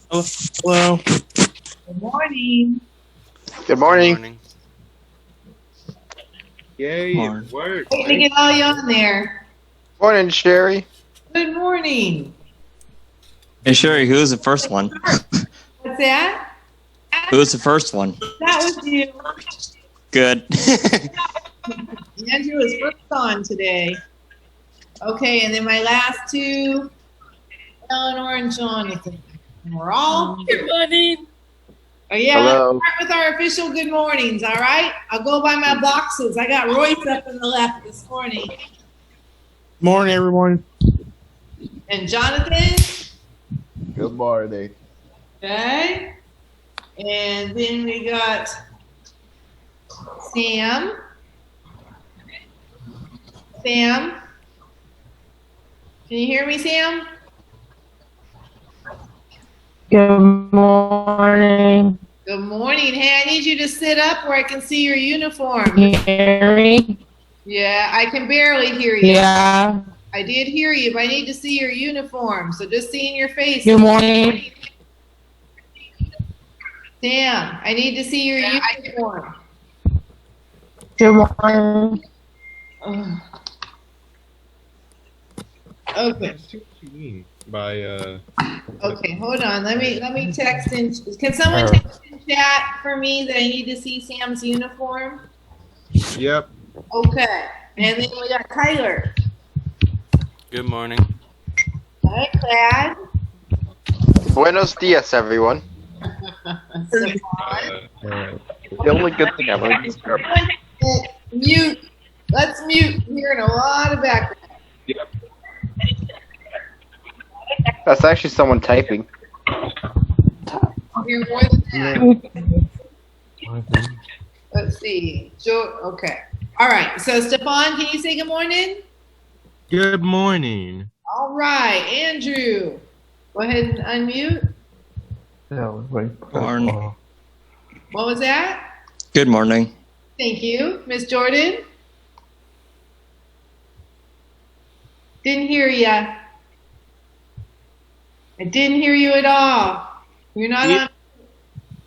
Hello. Good morning. Good morning. Yay, it worked. Wait to get all you on there. Morning, Sherry. Good morning. Hey Sherry, who was the first one? What's that? Who was the first one? That was you. Good. Andrew was first on today. Okay, and then my last two, Eleanor and Jonathan. We're all Good morning. Oh yeah, Hello. let's start with our official good mornings, all right? I'll go by my boxes. I got Royce up in the left this morning. Morning, everyone. And Jonathan. Good morning. Okay. And then we got Sam. Sam. Can you hear me, Sam? Good morning. Good morning. Hey, I need you to sit up where I can see your uniform. Can you hear me? Yeah, I can barely hear you. Yeah. I did hear you, but I need to see your uniform. So just seeing your face. Good morning. Sam, I need to see your uniform. Good morning. Ugh. Okay. I see what you mean by Okay, hold on. Let me text in. Can someone text in chat for me that I need to see Sam's uniform? Yep. Okay. And then we got Tyler. Good morning. All right, Clad. Buenos dias, everyone. Stefan. The only good thing I've learned is Mute. Let's mute. We're hearing a lot of background. Yep. that's actually someone typing. I'll hear more than that. Let's see. Joe. Okay. All right. So, Stefan, can you say good morning? Good morning. All right. Andrew, go ahead and unmute. Morning. What was that? Good morning. Thank you. Miss Jordan? Didn't hear ya. I didn't hear you at all. You're not on.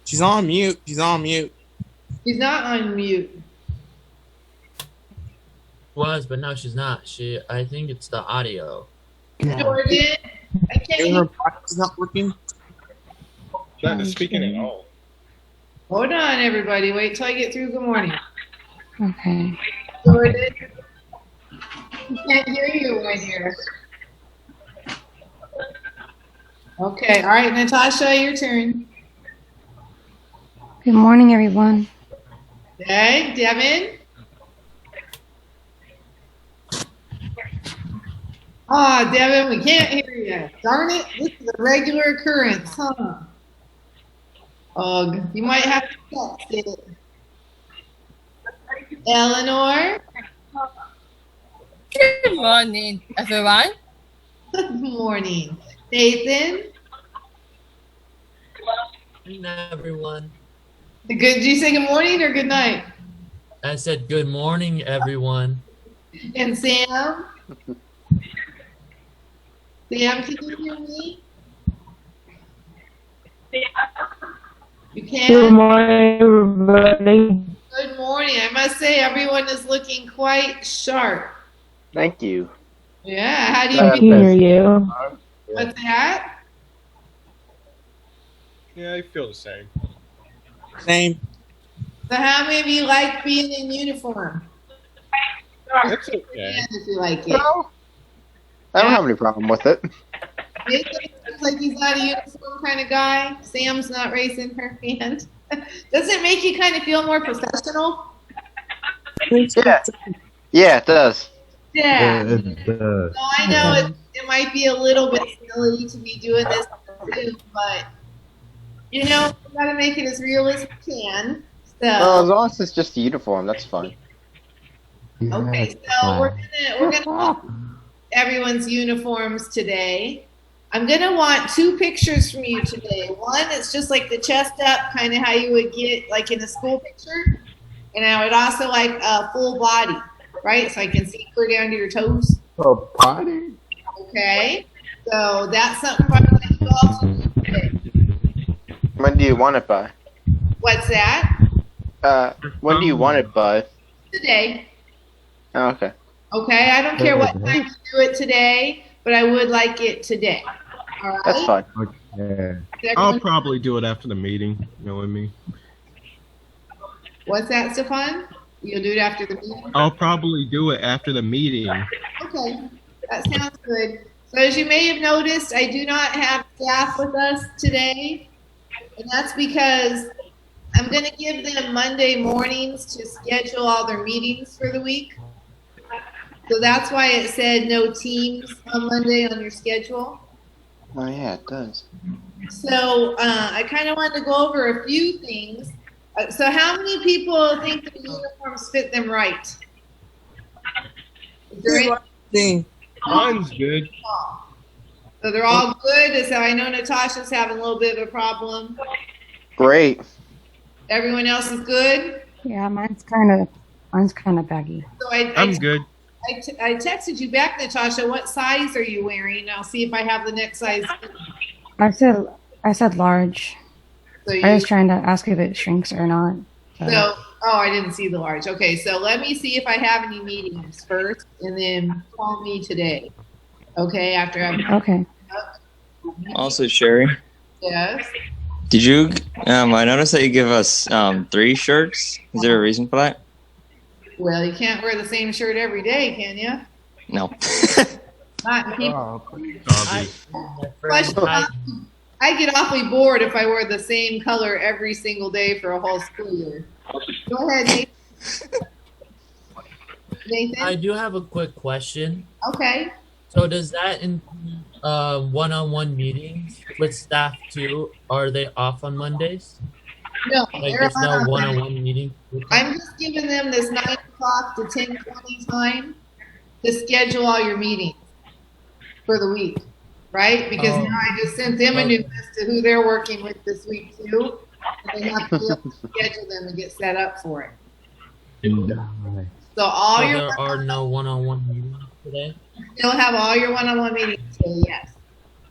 She's on mute. She's on mute. She's not on mute. Was, but now she's not. I think it's the audio. Jordan, I can't Her hear. box is not working. Not speaking at all. Hold on, everybody. Wait till I get through. Good morning. Okay. Jordan, I can't hear you, my dear. Okay. All right, Natasha, your turn. Good morning, everyone. Okay, Devin. Ah, Devin, we can't hear you. Darn it, this is a regular occurrence, huh? Ugh, you might have to text it. Eleanor. Good morning, everyone. Good morning. Nathan. Good night, everyone. Did you say good morning or good night? I said good morning, everyone. And Sam? Sam, can you hear me? You Good can? morning, everybody. Good morning. I must say everyone is looking quite sharp. Thank you. Yeah, how do I you can hear you. What's that? Yeah, I feel the same. Same. So how many of you like being in uniform? It's okay. Yeah, if you like it. No, I don't have any problem with it. Nathan looks like he's not a uniform kind of guy. Sam's not raising her hand. Does it make you kind of feel more professional? Yeah. Yeah, it does. Yeah. So I know it might be a little bit silly to be doing this, too, but you know, we gotta make it as real as we can. Well, as So long as it's just a uniform, that's fine. okay, so we're gonna everyone's uniforms today. I'm gonna want two pictures from you today. One, it's just like the chest up, kind of how you would get like in a school picture, and I would also like a full body, right? So I can see clear down to your toes. Oh, potty? Okay, so that's something I'm going to do also today. When do you want it by? What's that? When do you want it by? Today. Oh, okay. Okay, I don't care what time you do it today, but I would like it today. All right? That's fine. Okay. Is I'll everyone- probably do it after the meeting. Knowing me, What's that, Stefan? You'll do it after the meeting? I'll probably do it after the meeting. Okay, that sounds good. So as you may have noticed, I do not have staff with us today. And that's because I'm going to give them Monday mornings to schedule all their meetings for the week. So that's why it said no teams on Monday on your schedule. Oh yeah, it does. So I kind of wanted to go over a few things. So how many people think the uniforms fit them right? Is there any- Thing. Mine's good. So they're all good. So I know Natasha's having a little bit of a problem. Great. Everyone else is good. Yeah, mine's kind of baggy. So I'm good. I texted you back, Natasha. What size are you wearing? I'll see if I have the next size. I said large. So, I was trying to ask if it shrinks or not. oh, I didn't see the large. Okay, so let me see if I have any meetings first, and then call me today. Okay, after I'm Okay. Also, Sherry, yes. did you? I noticed that you give us 3 shirts. Is there a reason for that? Well, you can't wear the same shirt every day, can you? No. Not in people. Oh, please, Dobby. Question. I get awfully bored if I wear the same color every single day for a whole school year. Go ahead, Nathan. Nathan? I do have a quick question. Okay. So does that include one-on-one meetings with staff too? Are they off on Mondays? No, Like they're there's on no Monday. one-on-one meeting? with them? I'm just giving them this 9 o'clock to 10:20 time to schedule all your meetings for the week, right? Because Oh. now I just sent them a new list of who they're working with this week too. And they have to be able to schedule them and get set up for it. So all So your there are no one-on-one meetings today? you'll have all your one-on-one meetings today, yes.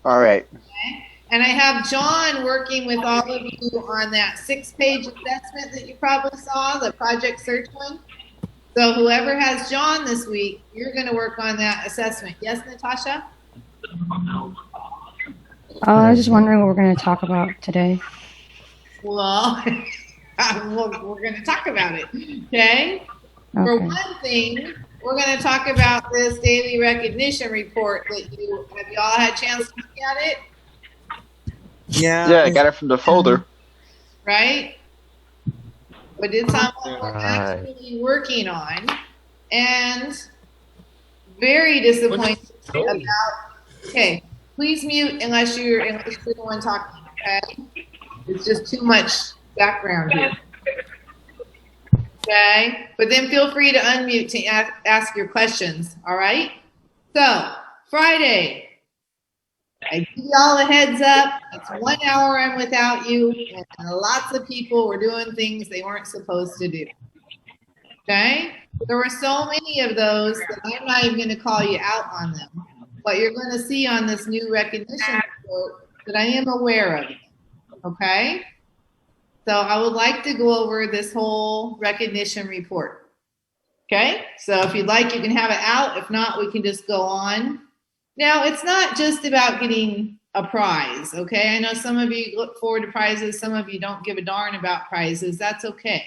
All right. And I have John working with all of you on that 6-page assessment that you probably saw, the project search one. So whoever has John this week, you're going to work on that assessment. Yes, Natasha? I was just wondering what we're going to talk about today. Well, we're going to talk about it. Okay? For Okay. one thing, we're going to talk about this daily recognition report that have you all had a chance to look at it? Yeah. Yeah, I got it from the folder. Right? But it's something we're actually working on, and very disappointed about. Okay, please mute unless you're the one talking. Okay, it's just too much background here. Okay, but then feel free to unmute to ask your questions. All right. So Friday. I give y'all a heads up. It's 1 hour I'm without you, and lots of people were doing things they weren't supposed to do. Okay? There were so many of those that I'm not even going to call you out on them. But you're going to see on this new recognition report that I am aware of it. Okay? So I would like to go over this whole recognition report. Okay? So if you'd like, you can have it out. If not, we can just go on. Now, it's not just about getting a prize, okay? I know some of you look forward to prizes. Some of you don't give a darn about prizes. That's okay.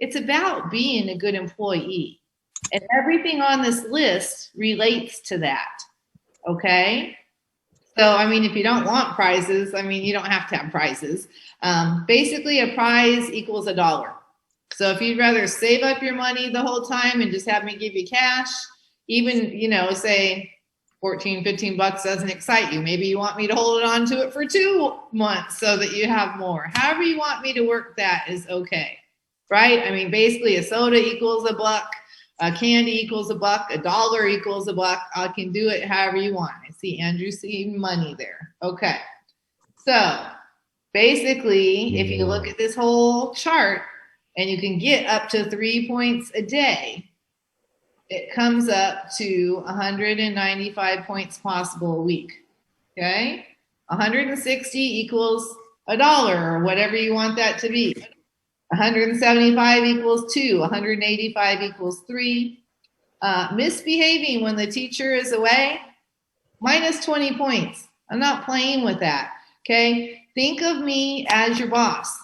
It's about being a good employee. And everything on this list relates to that, okay? So, I mean, if you don't want prizes, I mean, you don't have to have prizes. Basically, a prize equals $1. So if you'd rather save up your money the whole time and just have me give you cash, even, say, 14, 15 bucks doesn't excite you. Maybe you want me to hold on to it for 2 months so that you have more. However you want me to work that is okay, right? I mean, basically a soda equals $1, a candy equals $1, $1 equals $1. I can do it however you want. I see Andrew seeing money there. Okay. So basically, if you look at this whole chart and you can get up to 3 points a day, it comes up to 195 points possible a week. Okay? 160 equals $1 or whatever you want that to be. 175 equals 2, 185 equals 3. Misbehaving when the teacher is away, minus 20 points. I'm not playing with that, okay? Think of me as your boss.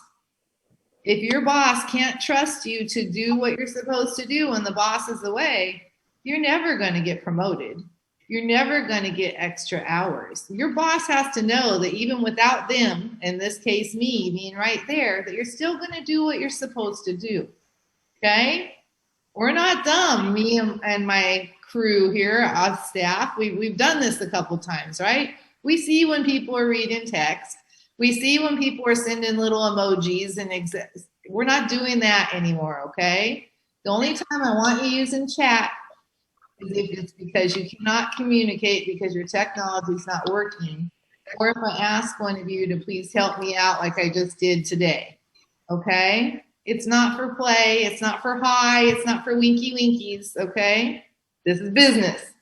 If your boss can't trust you to do what you're supposed to do when the boss is away, you're never going to get promoted. You're never going to get extra hours. Your boss has to know that even without them, in this case me being right there, that you're still going to do what you're supposed to do, okay? We're not dumb, me and my crew here, us staff. We've done this a couple times, right? We see when people are reading text. We see when people are sending little emojis and we're not doing that anymore, okay? The only time I want you using chat is if it's because you cannot communicate because your technology is not working, or if I ask one of you to please help me out like I just did today, okay? It's not for play, it's not for hi, it's not for winky winkies, okay? This is business.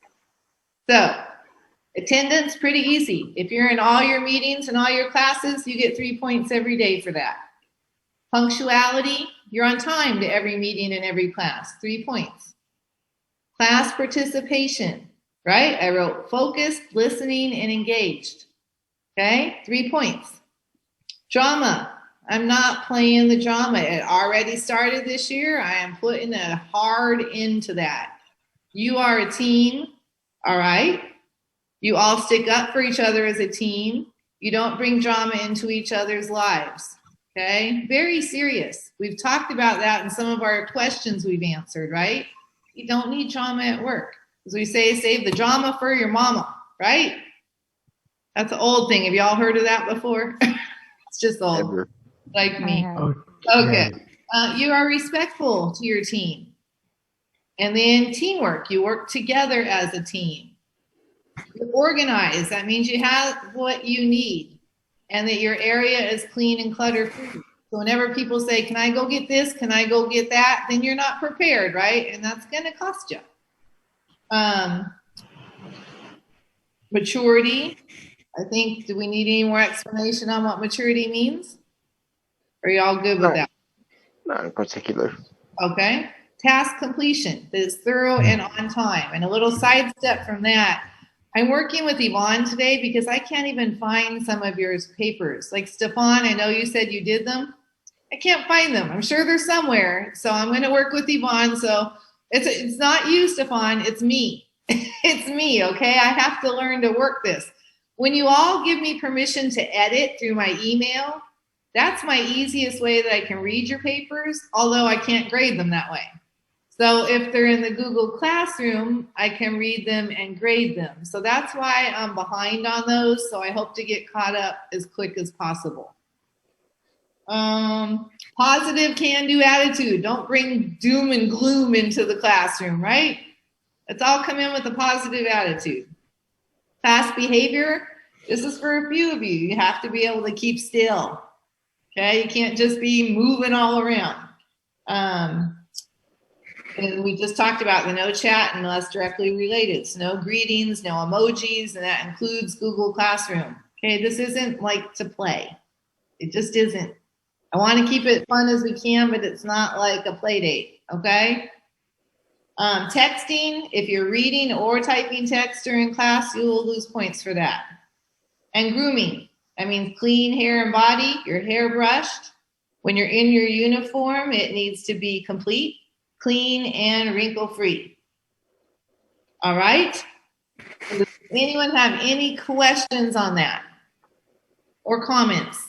So, attendance, pretty easy. If you're in all your meetings and all your classes, you get 3 points every day for that. Punctuality, you're on time to every meeting and every class, 3 points. Class participation, right? I wrote focused, listening, and engaged. Okay, 3 points. Drama, I'm not playing the drama. It already started this year. I am putting a hard into that. You are a team, all right? You all stick up for each other as a team. You don't bring drama into each other's lives, okay? Very serious. We've talked about that in some of our questions we've answered, right? You don't need drama at work. As we say, save the drama for your mama, right? That's an old thing. Have y'all heard of that before? It's just old. Ever. Like me. Okay. Okay. You are respectful to your team. And then teamwork. You work together as a team. You're organized. That means you have what you need and that your area is clean and clutter-free. So whenever people say, can I go get this? Can I go get that? Then you're not prepared, right? And that's going to cost you. Maturity. I think, do we need any more explanation on what maturity means? Are y'all good with that? Not in particular. Okay. Task completion that is thorough and on time. And a little sidestep from that, I'm working with Yvonne today because I can't even find some of your papers. Like Stefan, I know you said you did them. I can't find them. I'm sure they're somewhere. So I'm going to work with Yvonne. So it's not you, Stefan. It's me. It's me, okay? I have to learn to work this. When you all give me permission to edit through my email, that's my easiest way that I can read your papers, although I can't grade them that way. So if they're in the Google Classroom, I can read them and grade them. So that's why I'm behind on those. So I hope to get caught up as quick as possible. Positive can-do attitude. Don't bring doom and gloom into the classroom, right? Let's all come in with a positive attitude. Class behavior. This is for a few of you. You have to be able to keep still. Okay, you can't just be moving all around. And we just talked about the no chat unless directly related. So no greetings, no emojis, and that includes Google Classroom. Okay, this isn't like to play. It just isn't. I want to keep it fun as we can, but it's not like a play date, okay? Texting, if you're reading or typing text during class, you will lose points for that. And grooming, that means clean hair and body, your hair brushed. When you're in your uniform, it needs to be complete, clean, and wrinkle-free. All right? Does anyone have any questions on that or comments?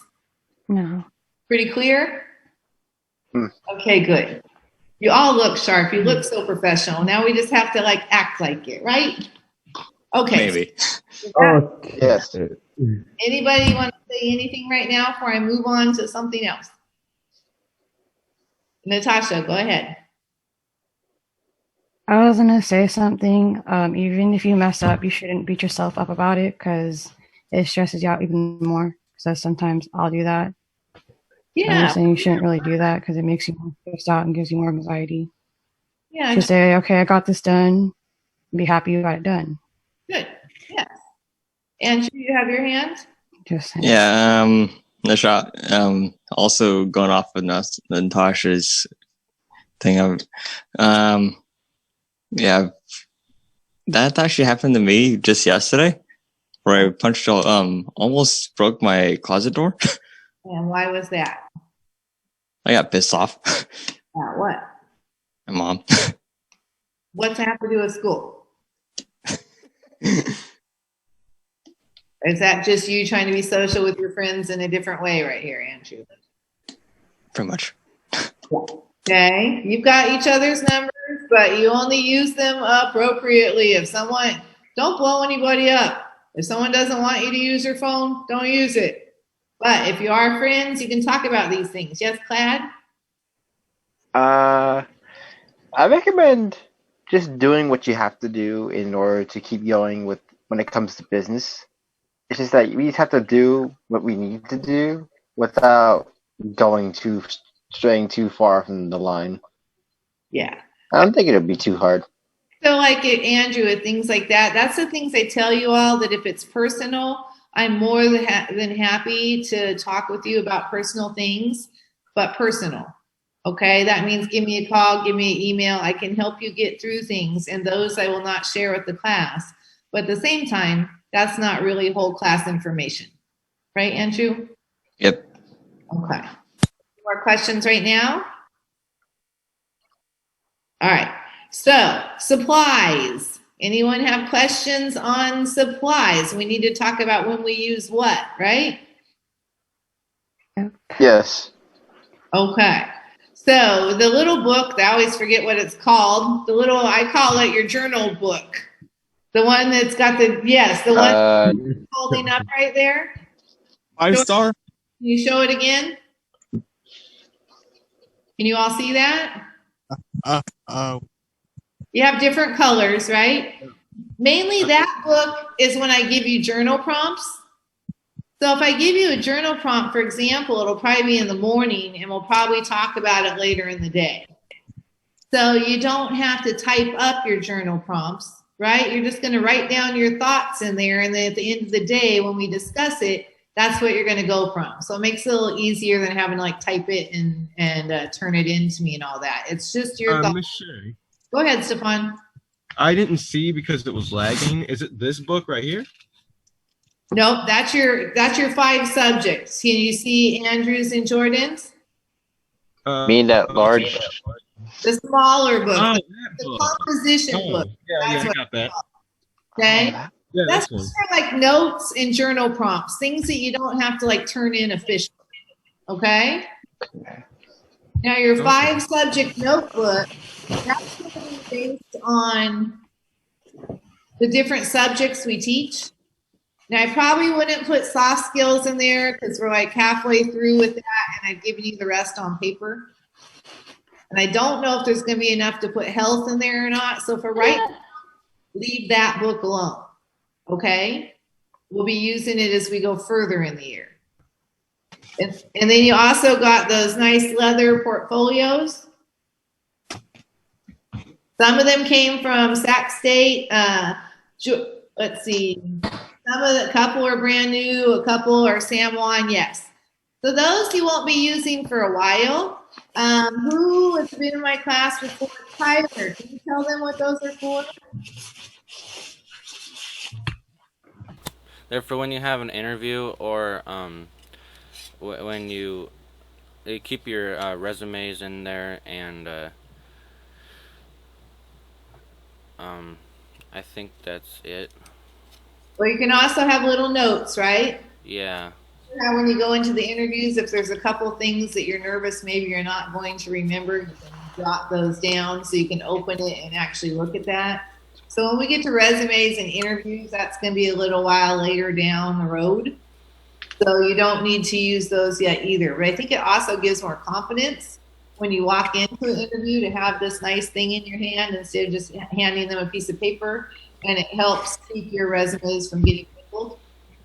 No. Pretty clear? Okay, good. You all look sharp. You look so professional. Now we just have to like act like it, right? Okay. Maybe. Yes. Anybody want to say anything right now before I move on to something else? Natasha, go ahead. I was gonna say something. Even if you mess up, you shouldn't beat yourself up about it because it stresses you out even more. So sometimes I'll do that. I'm Yeah. just saying you shouldn't really do that because it makes you more stressed out and gives you more anxiety. Yeah. Just say, okay, I got this done. Be happy you got it done. Good. Yes. Andrew, you have your hand? Just saying. Yeah. the shot. Also going off of Natasha's thing of, yeah, that actually happened to me just yesterday, where I punched almost broke my closet door. And why was that? I got pissed off. At what? My mom. What's that have to do with school? Is that just you trying to be social with your friends in a different way right here, Andrew? Pretty much. Okay, you've got each other's numbers, but you only use them appropriately. If someone, don't blow anybody up. If someone doesn't want you to use your phone, don't use it. But if you are friends, you can talk about these things. Yes, Clad? I recommend just doing what you have to do in order to keep going with when it comes to business. It's just that we just have to do what we need to do without straying too far from the line. Yeah. I don't think it'll be too hard. So like Andrew, with things like that, that's the things I tell you all, that if it's personal, I'm more than happy to talk with you about personal things, but personal. Okay, that means give me a call, give me an email. I can help you get through things, and those I will not share with the class. But at the same time, that's not really whole class information. Right, Andrew? Yep. Okay. More questions right now? All right. So, supplies. Anyone have questions on supplies? We need to talk about when we use what, right? Yes. Okay. So the little book, I always forget what it's called. I call it your journal book. The one that's got the one holding up right there. 5-star. Can you show it again? Can you all see that? You have different colors, right? Mainly that book is when I give you journal prompts. So if I give you a journal prompt, for example, it'll probably be in the morning, and we'll probably talk about it later in the day. So you don't have to type up your journal prompts, right? You're just going to write down your thoughts in there, and then at the end of the day, when we discuss it, that's what you're going to go from. So it makes it a little easier than having to like type it and turn it into me and all that. It's just your thoughts. Miss Shay, Go ahead, Stefan. I didn't see because it was lagging. Is it this book right here? Nope, that's your 5 subjects. Can you see Andrew's and Jordan's? Mean that large. The smaller book, Oh, the that book. composition Oh, book. yeah, That's I what got that. Okay, Yeah, that's this one. just for like notes and journal prompts, things that you don't have to like turn in officially. Okay. Now your 5 subject notebook, that's going to be based on the different subjects we teach. Now, I probably wouldn't put soft skills in there because we're like halfway through with that, and I've given you the rest on paper. And I don't know if there's going to be enough to put health in there or not. So for right now, leave that book alone. Okay? We'll be using it as we go further in the year. And then you also got those nice leather portfolios. Some of them came from Sac State. Let's see. A couple are brand new, a couple are San Juan, yes. So those you won't be using for a while. Who has been in my class before? Tyler, can you tell them what those are for? They're for when you have an interview or when you keep your resumes in there, and I think that's it. Well, you can also have little notes, right? Yeah. Now, when you go into the interviews, if there's a couple things that you're nervous, maybe you're not going to remember, you can jot those down so you can open it and actually look at that. So when we get to resumes and interviews, that's going to be a little while later down the road. So you don't need to use those yet either. But I think it also gives more confidence when you walk into an interview to have this nice thing in your hand instead of just handing them a piece of paper. And it helps keep your resumes from getting wrinkled.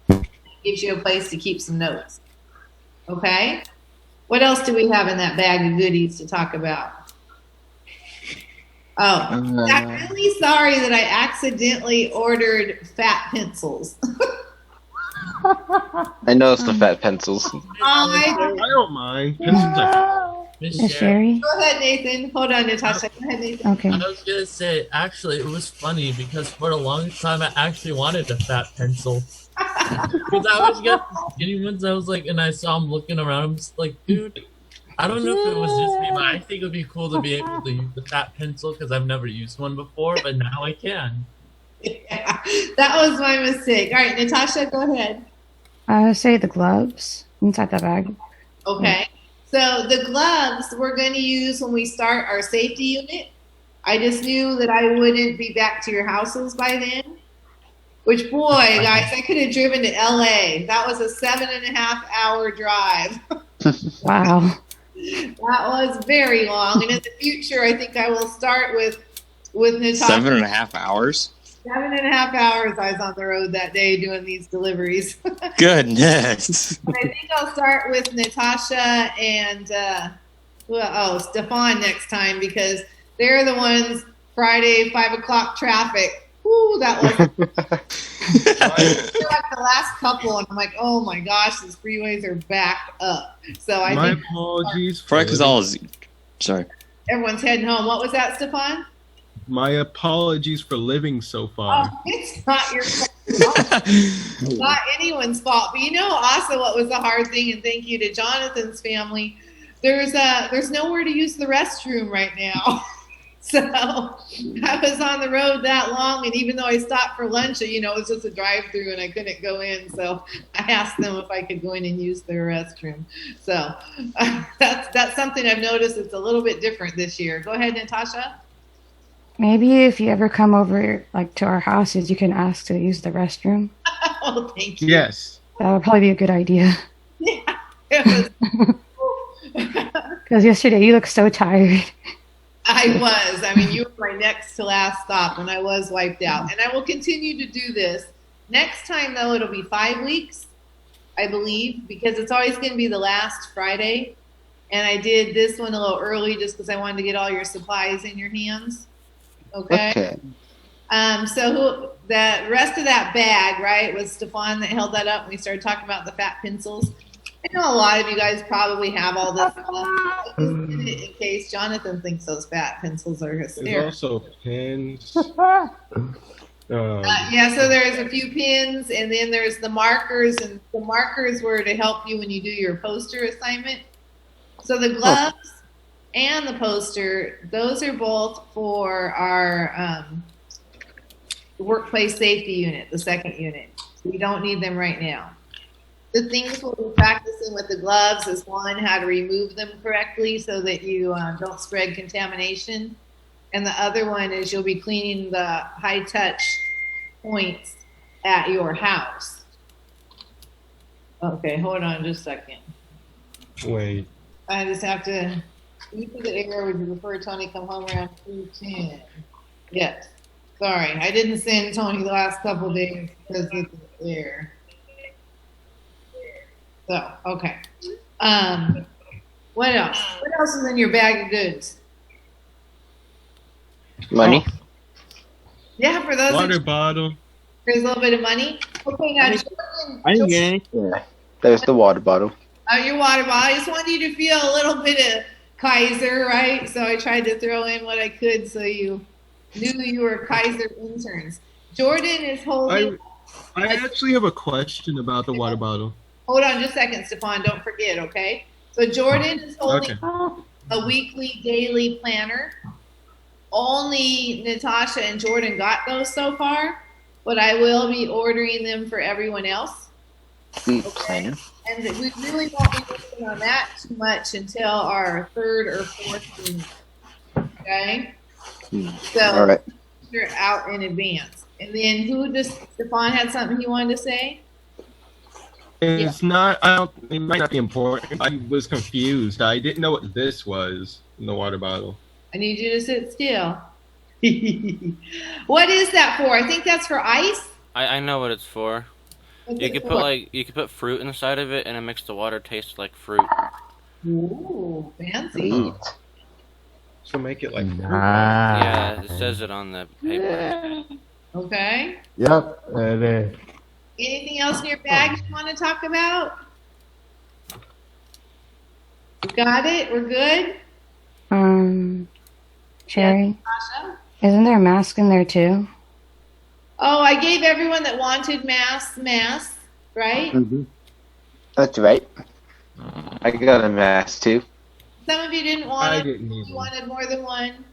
It gives you a place to keep some notes. Okay? What else do we have in that bag of goodies to talk about? Oh, I'm really sorry that I accidentally ordered fat pencils. I know it's the fat pencils. I don't mind. Pencils are Miss Miss Sherry. Sherry? Go ahead, Nathan. Hold on, Natasha. Go ahead, Nathan. Okay. I was gonna say, actually, it was funny because for a long time I actually wanted a fat pencil. Because I was getting skinny ones, I was like, and I saw him looking around, I'm just like, dude, I don't know if it was just me, but I think it would be cool to be able to use the fat pencil because I've never used one before, but now I can. Yeah, that was my mistake. All right, Natasha, go ahead. I would say the gloves inside the bag. Okay. So the gloves we're going to use when we start our safety unit. I just knew that I wouldn't be back to your houses by then. Which, boy, guys, I could have driven to LA. That was a 7.5-hour drive. Wow. That was very long. And in the future, I think I will start with Natasha. 7.5 hours? 7.5 hours I was on the road that day doing these deliveries. Goodness. I think I'll start with Natasha and Stefan next time because they're the ones Friday 5 o'clock traffic. Ooh, that was like the last couple, and I'm like, oh my gosh, these freeways are backed up. So I My think apologies. Probably because all is. Sorry. everyone's heading home. What was that, Stefan? My apologies for living so far. Oh, it's not your fault. It's not anyone's fault. But you know also what was the hard thing, and thank you to Jonathan's family, there's nowhere to use the restroom right now. So I was on the road that long, and even though I stopped for lunch, it was just a drive-through and I couldn't go in. So I asked them if I could go in and use their restroom. So that's something I've noticed. It's a little bit different this year. Go ahead, Natasha. Maybe if you ever come over like to our houses, you can ask to use the restroom. Oh, thank you. Yes. That would probably be a good idea. Yeah, it was. Because yesterday you looked so tired. I was. I mean, you were my next to last stop, and I was wiped out. And I will continue to do this. Next time, though, it'll be 5 weeks, I believe, because it's always going to be the last Friday. And I did this one a little early just because I wanted to get all your supplies in your hands. Okay. So the rest of that bag, right, was Stefan that held that up when we started talking about the fat pencils. I know a lot of you guys probably have all this stuff in case Jonathan thinks those fat pencils are hysterical. There's also pins. Yeah, so there's a few pins, and then there's the markers, and the markers were to help you when you do your poster assignment. So the gloves and the poster, those are both for our workplace safety unit, the second unit. So you don't need them right now. The things we'll be practicing with the gloves is one, how to remove them correctly so that you don't spread contamination. And the other one is you'll be cleaning the high touch points at your house. Okay, hold on just a second. Wait. I just have to, you to the air, would you prefer Tony come home around 2:10? Yes. Sorry, I didn't send Tony the last couple of days because of the air. So, okay. What else? What else is in your bag of goods? Money. Yeah, for those Water bottle. there's a little bit of money. Okay, now Jordan, I didn't get any. Yeah. There's the water bottle. your water bottle. I just wanted you to feel a little bit of Kaiser, right? So I tried to throw in what I could so you knew you were Kaiser interns. Jordan is holding. I actually have a question about the water bottle. Hold on just a second, Stefan. Don't forget, okay? So Jordan is holding a weekly, daily planner. Only Natasha and Jordan got those so far, but I will be ordering them for everyone else. Planner. And we really won't be working on that too much until our third or fourth unit. Okay? So All right. you're out in advance. And then Stefan had something he wanted to say? It's not. It might not be important. I was confused. I didn't know what this was in the water bottle. I need you to sit still. What is that for? I think that's for ice. I know what it's for. What's You it could for? you could put fruit inside of it, and it makes the water taste like fruit. Ooh, fancy. Neat. So make it like. Yeah, it says it on the paper. Okay. Yep, it is. Anything else in your bag you want to talk about? Got it? We're good? Sherry, Tasha? isn't there a mask in there too? Oh, I gave everyone that wanted masks, right? That's right. I got a mask too. Some of you didn't want I it. didn't You either. wanted more than one.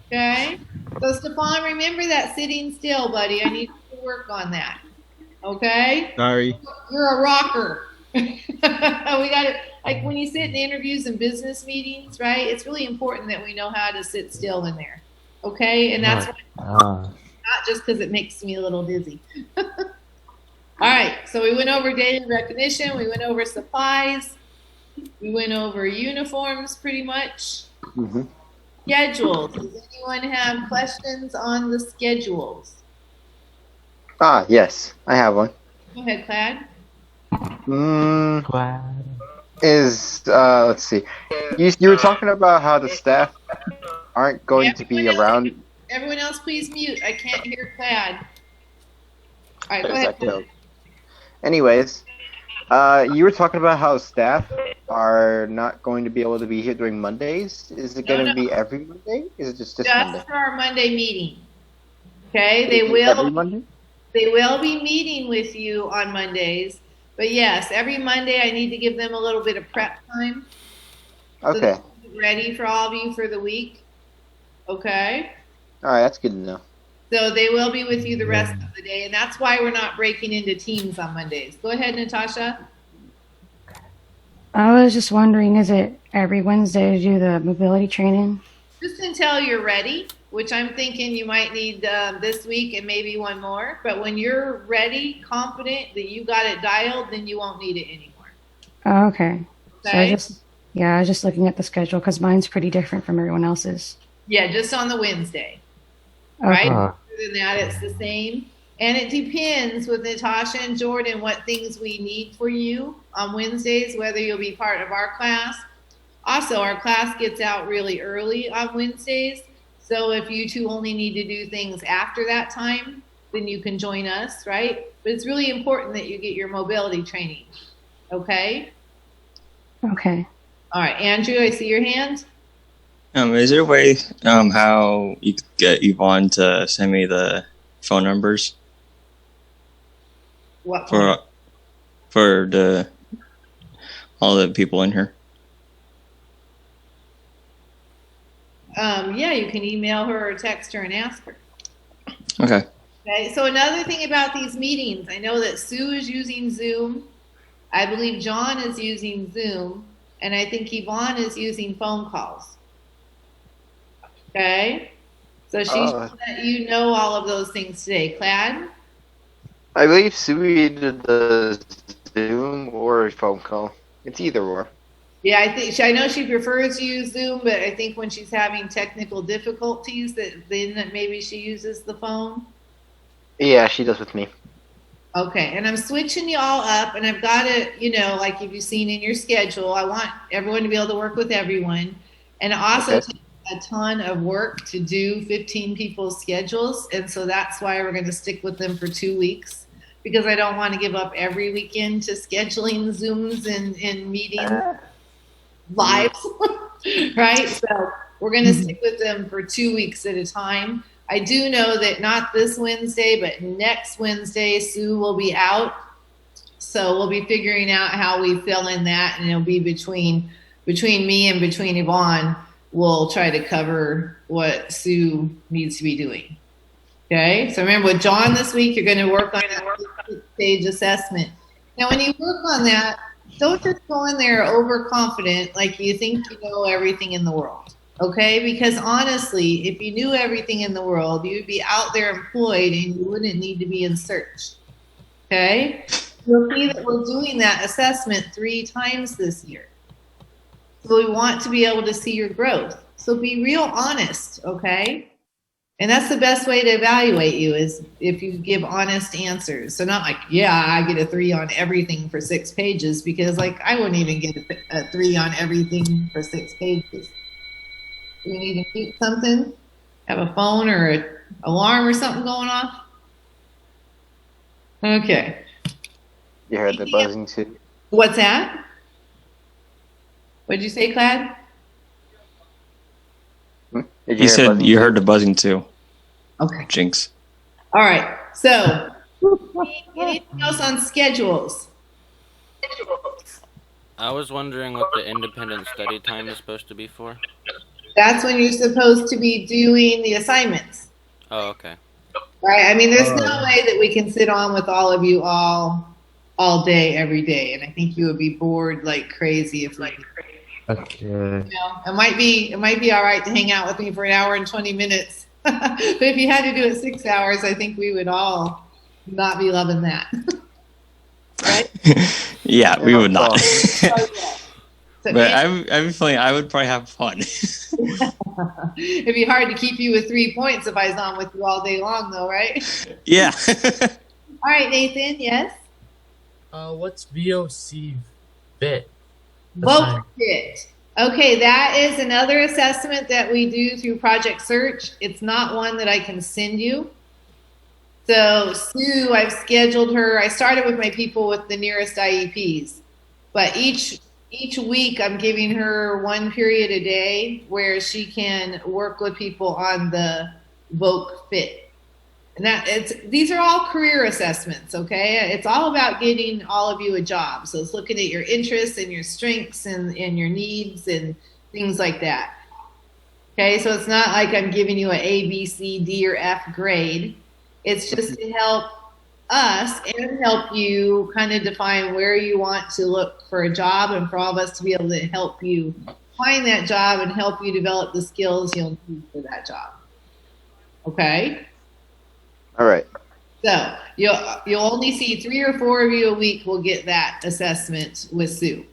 Okay? So, Stefan, remember that sitting still, buddy. I need you to work on that. Okay? Sorry. You're a rocker. We got to, like when you sit in interviews and business meetings, right? It's really important that we know how to sit still in there. Okay? And that's not just because it makes me a little dizzy. All right. So we went over daily recognition. We went over supplies. We went over uniforms pretty much. Schedules. Does anyone have questions on the schedules? Yes, I have one. Go ahead, Clad. Let's see. You were talking about how the staff aren't going to be around. Everyone else, please mute. I can't hear Clad. All right, go ahead. Clad. Anyways, you were talking about how staff are not going to be able to be here during Mondays. Is it going to be every Monday? Is it just Monday? For our Monday meeting. Okay, they will. Every Monday? They will be meeting with you on Mondays. But yes, every Monday I need to give them a little bit of prep time. Okay. So they're ready for all of you for the week. Okay? All right, that's good to know. So they will be with you the rest of the day, and that's why we're not breaking into teams on Mondays. Go ahead, Natasha. I was just wondering, is it every Wednesday to do the mobility training? Just until you're ready, which I'm thinking you might need this week and maybe one more. But when you're ready, confident that you got it dialed, then you won't need it anymore. Oh, okay. So Okay? I was just looking at the schedule because mine's pretty different from everyone else's. Yeah, just on the Wednesday. Okay. Right? Other than that, it's the same. And it depends with Natasha and Jordan what things we need for you on Wednesdays, whether you'll be part of our class. Also, our class gets out really early on Wednesdays. So if you two only need to do things after that time, then you can join us, right? But it's really important that you get your mobility training. Okay? Okay. All right, Andrew, I see your hand. Is there a way how you could get Yvonne to send me the phone numbers What? for all the people in here? Yeah, you can email her or text her and ask her. Okay. Okay, so another thing about these meetings, I know that Sue is using Zoom. I believe John is using Zoom. And I think Yvonne is using phone calls. Okay? So she should let you know all of those things today. Clad? I believe Sue either does Zoom or a phone call. It's either or. Yeah, I know she prefers to use Zoom, but I think when she's having technical difficulties, then maybe she uses the phone. Yeah, she does with me. Okay, and I'm switching you all up, and I've got it, like you've seen in your schedule. I want everyone to be able to work with everyone, and it also takes a ton of work to do 15 people's schedules, and so that's why we're going to stick with them for 2 weeks, because I don't want to give up every weekend to scheduling Zooms and meetings live, right? So we're going to stick with them for 2 weeks at a time. I do know that not this Wednesday, but next Wednesday, Sue will be out. So we'll be figuring out how we fill in that, and it'll be between me and between Yvonne. We'll try to cover what Sue needs to be doing. Okay? So remember, with John this week, you're going to work on that stage assessment. Now, when you work on that, don't just go in there overconfident like you think you know everything in the world. Okay, because honestly, if you knew everything in the world, you'd be out there employed and you wouldn't need to be in search. Okay, you'll see that we're doing that assessment 3 times this year. So we want to be able to see your growth. So be real honest, okay? And that's the best way to evaluate you is if you give honest answers. So not like, yeah, I get a 3 on everything for 6 pages, because I wouldn't even get a 3 on everything for 6 pages. Do you need to keep something? Have a phone or an alarm or something going off? Okay. You heard the buzzing too. What's that? What'd you say, Clad? He said you heard the buzzing too. Okay. Jinx. All right. So, anything else on schedules? I was wondering what the independent study time is supposed to be for. That's when you're supposed to be doing the assignments. Oh, okay. Right? I mean, there's no way that we can sit on with all of you all day, every day. And I think you would be bored like crazy if like Okay. you know, it might be all right to hang out with me for an hour and 20 minutes. But if you had to do it 6 hours, I think we would all not be loving that. Right? Yeah, we would not. So, But I'm feeling I would probably have fun. it'd be hard to keep you with 3 points if I was on with you all day long, though, right? Yeah. All right, Nathan. Yes. What's VOC Fit? Vote Fit. Okay, that is another assessment that we do through Project Search. It's not one that I can send you. So Sue, I've scheduled her. I started with my people with the nearest IEPs, but each week I'm giving her 1 period a day where she can work with people on the Voc Fit. And these are all career assessments, okay? It's all about getting all of you a job. So it's looking at your interests and your strengths and your needs and things like that. Okay, so it's not like I'm giving you an A, B, C, D, or F grade. It's just to help us and help you kind of define where you want to look for a job and for all of us to be able to help you find that job and help you develop the skills you'll need for that job. Okay? All right. So you'll only see 3 or 4 of you a week will get that assessment with Sue.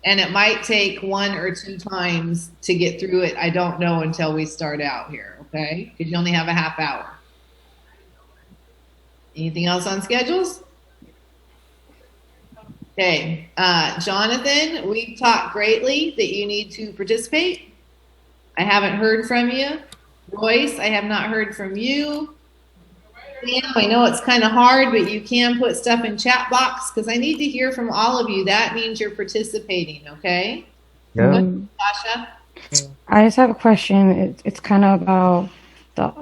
And it might take 1 or 2 times to get through it. I don't know until we start out here, okay? Because you only have a half hour. Anything else on schedules? Okay, Jonathan, we've talked greatly that you need to participate. I haven't heard from you. Royce, I have not heard from you. Sam, I know it's kind of hard, but you can put stuff in chat box because I need to hear from all of you. That means you're participating, okay? Yeah. Sasha? I just have a question. It's kind of about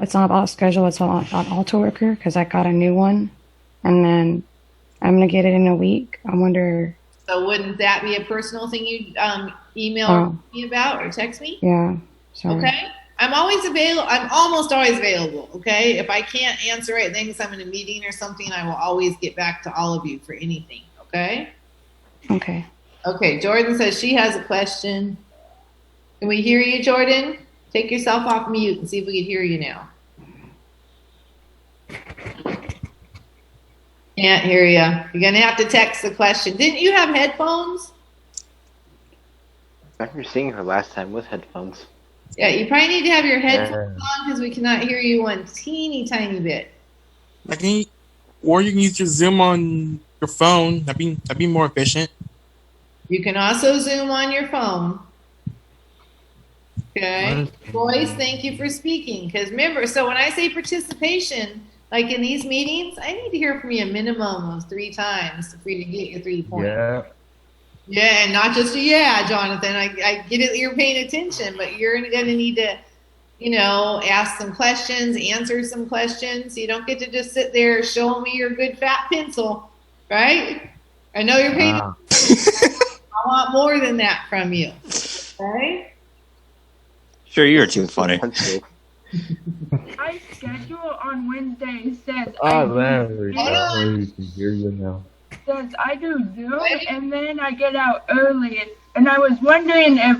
it's not about schedule. It's about Alto Worker because I got a new one, and then I'm gonna get it in a week. I wonder. So wouldn't that be a personal thing you'd email me about or text me? Yeah. Sorry. Okay. I'm always available. I'm almost always available. Okay. If I can't answer it, then because I'm in a meeting or something, I will always get back to all of you for anything. Okay. Okay. Okay. Jordan says she has a question. Can we hear you, Jordan? Take yourself off mute and see if we can hear you now. Can't hear you. You're going to have to text the question. Didn't you have headphones? I remember seeing her last time with headphones. Yeah, you probably need to have your headphones on because we cannot hear you one teeny tiny bit. Or you can use your Zoom on your phone. That'd be more efficient. You can also Zoom on your phone. Okay. Boys, thank you for speaking. Because remember, so when I say participation, like in these meetings, I need to hear from you a minimum of 3 times for you to get your 3 points. Yeah. Yeah, and not just Jonathan. I get it. You're paying attention, but you're going to need to, ask some questions, answer some questions. You don't get to just sit there showing me your good fat pencil, right? I know you're paying attention. I want more than that from you. Okay? Sure, you're too funny. My schedule on Wednesday says Larry, you can hear you now. Says I do Zoom and then I get out early, and I was wondering if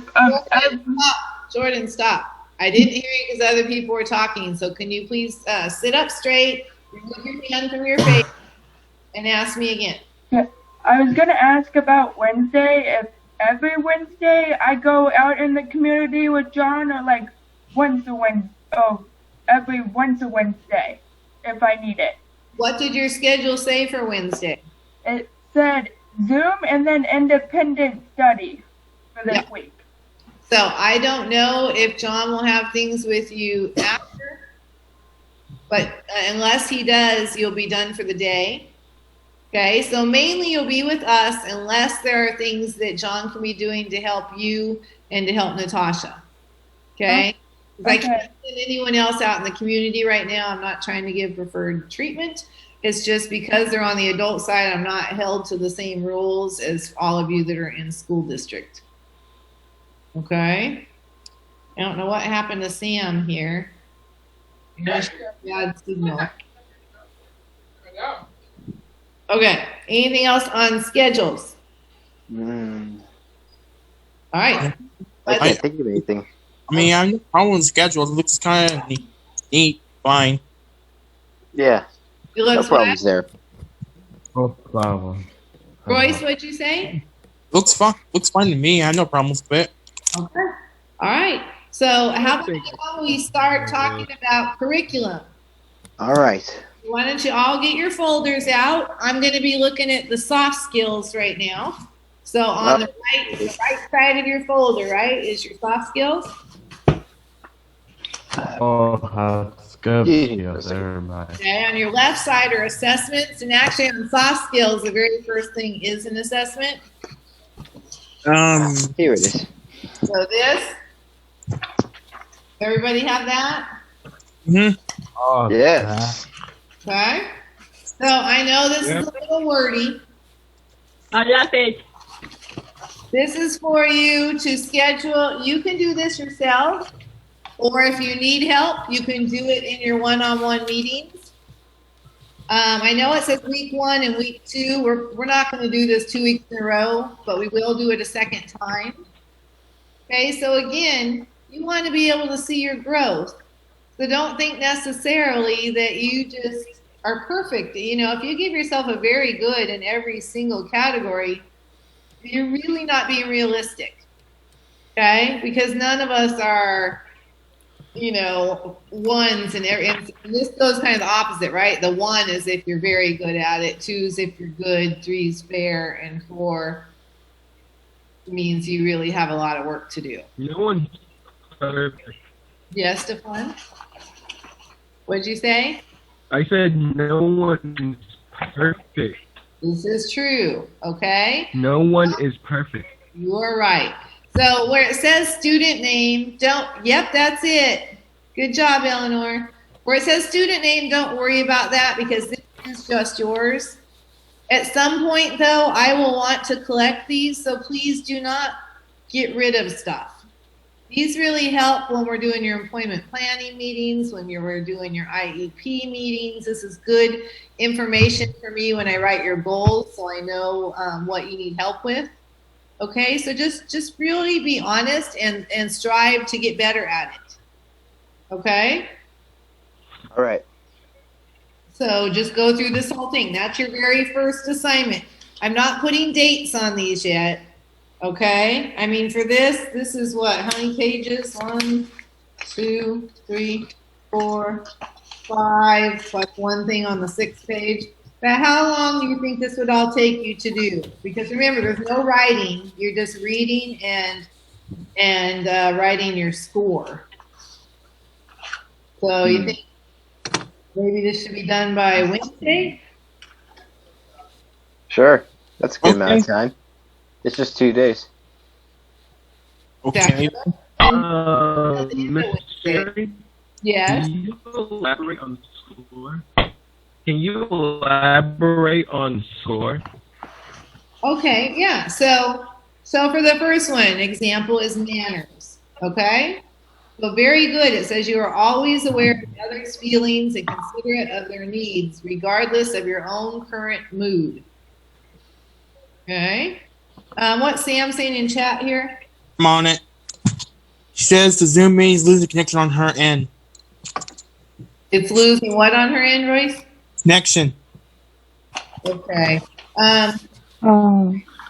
Jordan, stop. I didn't hear you because other people were talking. So can you please sit up straight, remove your hand from your face, and ask me again? I was gonna ask about Wednesday. If every Wednesday I go out in the community with John, or like once a Wednesday, if I need it. What did your schedule say for Wednesday? It said Zoom and then independent study for this week. So I don't know if John will have things with you after, but unless he does, you'll be done for the day. Okay, so mainly you'll be with us unless there are things that John can be doing to help you and to help Natasha. Okay? Okay. I can't send anyone else out in the community right now. I'm not trying to give preferred treatment. It's just because they're on the adult side, I'm not held to the same rules as all of you that are in school district. Okay? I don't know what happened to Sam here. Bad signal. Okay. Anything else on schedules? All right. I can't think of anything. I mean, I know Colin's schedule. It looks kind of neat. Fine. Yeah. You No look problems there. No problem. Royce, what'd you say? Looks fine. Looks fine to me. I have no problems with it. Okay. All right. So how about we start talking about curriculum? All right. Why don't you all get your folders out? I'm going to be looking at the soft skills right now. So on the right side of your folder, right, is your soft skills. Oh, how good. Never mind. Okay, on your left side are assessments, and actually on soft skills, the very first thing is an assessment. Here it is. So this, everybody have that? Oh, yes. Okay. So I know this is a little wordy. I love it. This is for you to schedule. You can do this yourself, or if you need help, you can do it in your one-on-one meetings. I know it says week 1 and week 2. We're not going to do this 2 weeks in a row, but we will do it a second time. Okay, so again, you want to be able to see your growth. So don't think necessarily that you just are perfect. You know, if you give yourself a very good in every single category, you're really not being realistic. Okay? Because none of us are, you know, ones and this goes kind of the opposite, right? The 1 is if you're very good at it, 2 is if you're good, 3 is fair, and 4 means you really have a lot of work to do. No one's perfect. Yes, Stefan? What'd you say? I said no one's perfect. This is true, okay? No one is perfect. You are right. So where it says student name, yep, that's it. Good job, Eleanor. Where it says student name, don't worry about that because this is just yours. At some point, though, I will want to collect these, so please do not get rid of stuff. These really help when we're doing your employment planning meetings, when you're doing your IEP meetings. This is good information for me when I write your goals, so I know what you need help with. Okay, so just really be honest and strive to get better at it. Okay? All right. So just go through this whole thing. That's your very first assignment. I'm not putting dates on these yet. Okay? I mean, for this is what? How many pages? 1, 2, 3, 4, 5, plus one thing on the 6th page. But how long do you think this would all take you to do? Because remember, there's no writing. You're just reading and writing your score. So you think maybe this should be done by Wednesday? Sure. That's a good amount of time. It's just 2 days. Okay. Miss Sherry? Yes. Can you elaborate on score? Can you elaborate on score? Okay, yeah. So for the first one, example is manners. Okay? So very good. It says you are always aware of others' feelings and considerate of their needs, regardless of your own current mood. Okay? What's Sam saying in chat here? I'm on it. She says the Zoom meeting is losing connection on her end. It's losing what on her end, Royce? Connection. Okay. Can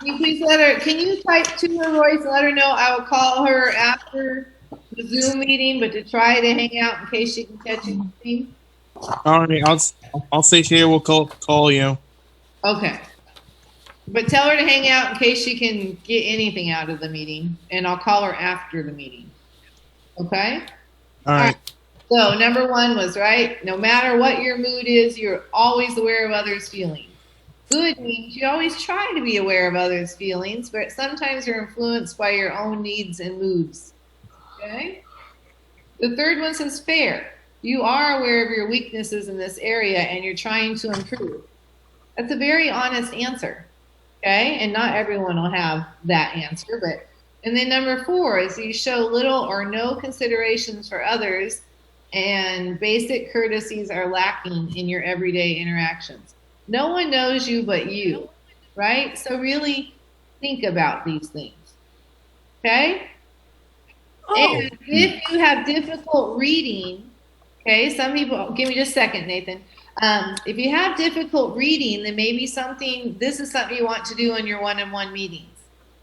you please can you type to her, Royce, and let her know I will call her after the Zoom meeting, but to try to hang out in case she can catch anything? All right. I'll say she will call you. Okay. But tell her to hang out in case she can get anything out of the meeting, and I'll call her after the meeting. Okay? All right. So number 1 was, right, no matter what your mood is, you're always aware of others' feelings. Good means you always try to be aware of others' feelings, but sometimes you're influenced by your own needs and moods. Okay? The third one says fair. You are aware of your weaknesses in this area and you're trying to improve. That's a very honest answer. Okay? And not everyone will have that answer, but and then number 4 is you show little or no considerations for others and basic courtesies are lacking in your everyday interactions. No one knows you but you, right? So really think about these things. Okay? And if you have difficult reading, okay, some people, give me just a second, Nathan. If you have difficult reading, then maybe this is something you want to do in your one-on-one meetings.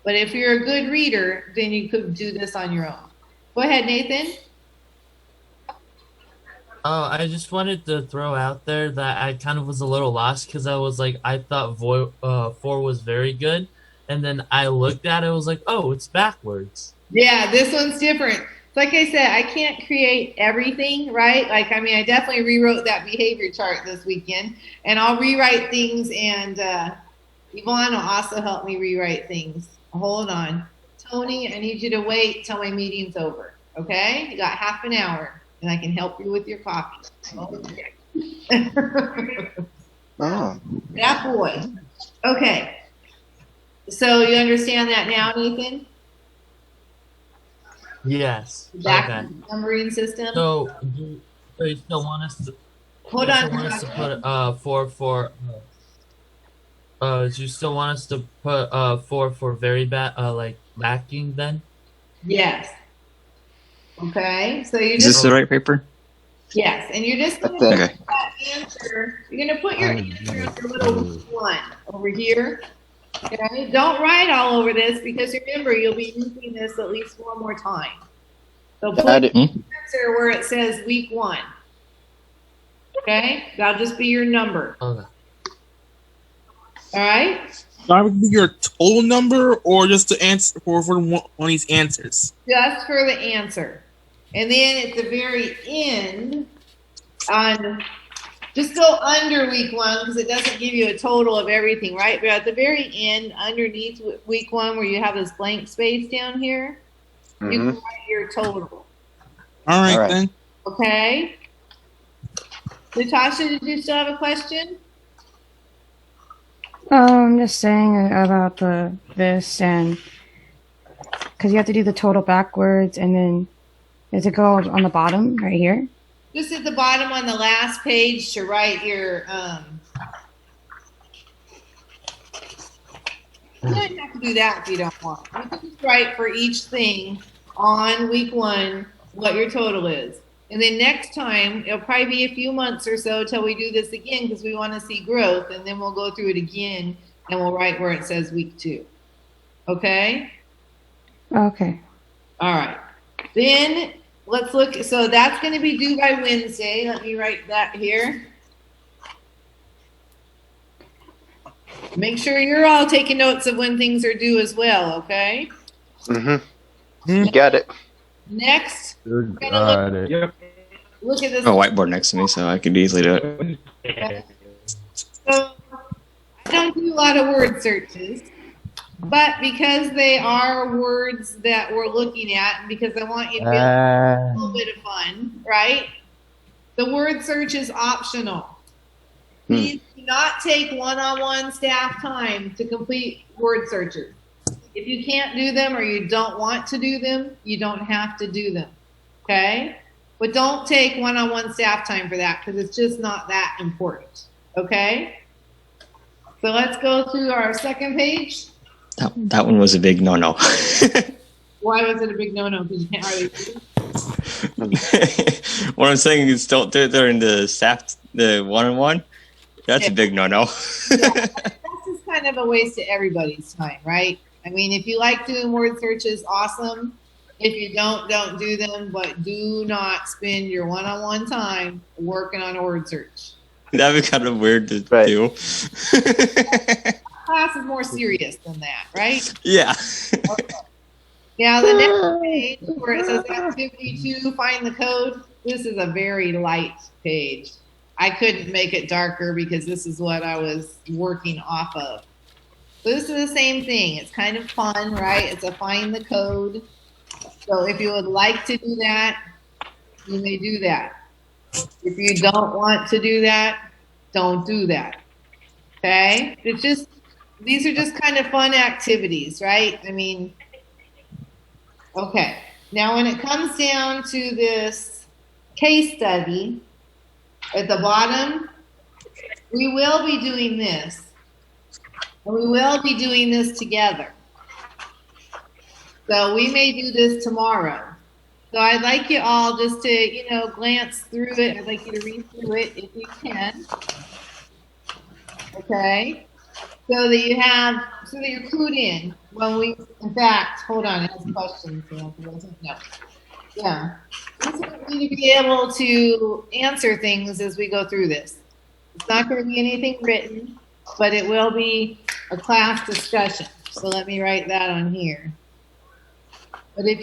But if you're a good reader, then you could do this on your own. Go ahead, Nathan. Oh, I just wanted to throw out there that I kind of was a little lost because I was like, I thought 4 was very good. And then I looked at it, I was like, oh, it's backwards. Yeah, this one's different. Like I said, I can't create everything, right? Like, I mean, I definitely rewrote that behavior chart this weekend. And I'll rewrite things, and Yvonne will also help me rewrite things. Hold on. Tony, I need you to wait till my meeting's over, okay? You got half an hour. And I can help you with your coffee. Oh. That boy. Okay. So you understand that now, Nathan? Yes. Back numbering system. So you still want us to? Hold on. Want us to put 4 for? Do you still want us to put 4 for very bad, like lacking then? Yes. Okay, so you Is this the right paper? Yes, and you're just going to put that answer. You're going to put your answer in your little 1 over here. Okay, don't write all over this because remember you'll be using this at least 1 more time. So put the answer where it says week 1. Okay, that'll just be your number. Okay. All right. That would be your total number, or just the answer for one of these answers? Just for the answer. And then at the very end, just go under week 1 because it doesn't give you a total of everything, right? But at the very end, underneath week 1, where you have this blank space down here, you can write your total. All right, then. Okay. Natasha, did you still have a question? I'm just saying about this, and because you have to do the total backwards, and then does it go on the bottom right here? Just at the bottom on the last page to write your you don't have to do that if you don't want. You can just write for each thing on week 1 what your total is. And then next time, it'll probably be a few months or so till we do this again because we want to see growth, and then we'll go through it again and we'll write where it says week 2. Okay? Okay. All right. Then let's look. So that's going to be due by Wednesday. Let me write that here. Make sure you're all taking notes of when things are due as well, okay? You got it. Next, Look at look at this. A whiteboard next to me, so I could easily do it. Okay. So I don't do a lot of word searches, but because they are words that we're looking at, and because I want you to have a little bit of fun, right? The word search is optional. Please do not take one-on-one staff time to complete word searches. If you can't do them or you don't want to do them, you don't have to do them, okay? But don't take one-on-one staff time for that because it's just not that important, okay? So let's go to our second page. That one was a big no-no. Why was it a big no-no? Because you can't hardly do What I'm saying is don't do it during the one-on-one. That's a big no-no. That's just kind of a waste of everybody's time, right? I mean, if you like doing word searches, awesome. If you don't do them, but do not spend your one-on-one time working on a word search. That'd be kind of weird to do. Class is more serious than that, right? Yeah. Okay. Now, the next page where it says activity 2, find the code, this is a very light page. I couldn't make it darker because this is what I was working off of. So this is the same thing. It's kind of fun, right? It's a find the code. So if you would like to do that, you may do that. If you don't want to do that, don't do that. Okay? It's just, these are just kind of fun activities, right? I mean, okay. Now when it comes down to this case study, at the bottom, we will be doing this. And we will be doing this together. So we may do this tomorrow. So I'd like you all just to, glance through it. I'd like you to read through it if you can. Okay? So that you're clued in. In fact, hold on, I have some questions. No. Yeah. We need to be able to answer things as we go through this. It's not going to be anything written, but it will be a class discussion. So let me write that on here. But if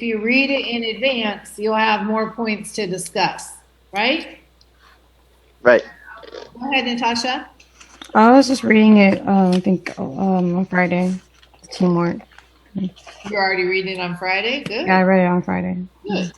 you read it in advance, you'll have more points to discuss, right? Right. Go ahead, Natasha. I was just reading it, I think, on Friday. Teamwork. You're already reading it on Friday? Good. Yeah, I read it on Friday. Good.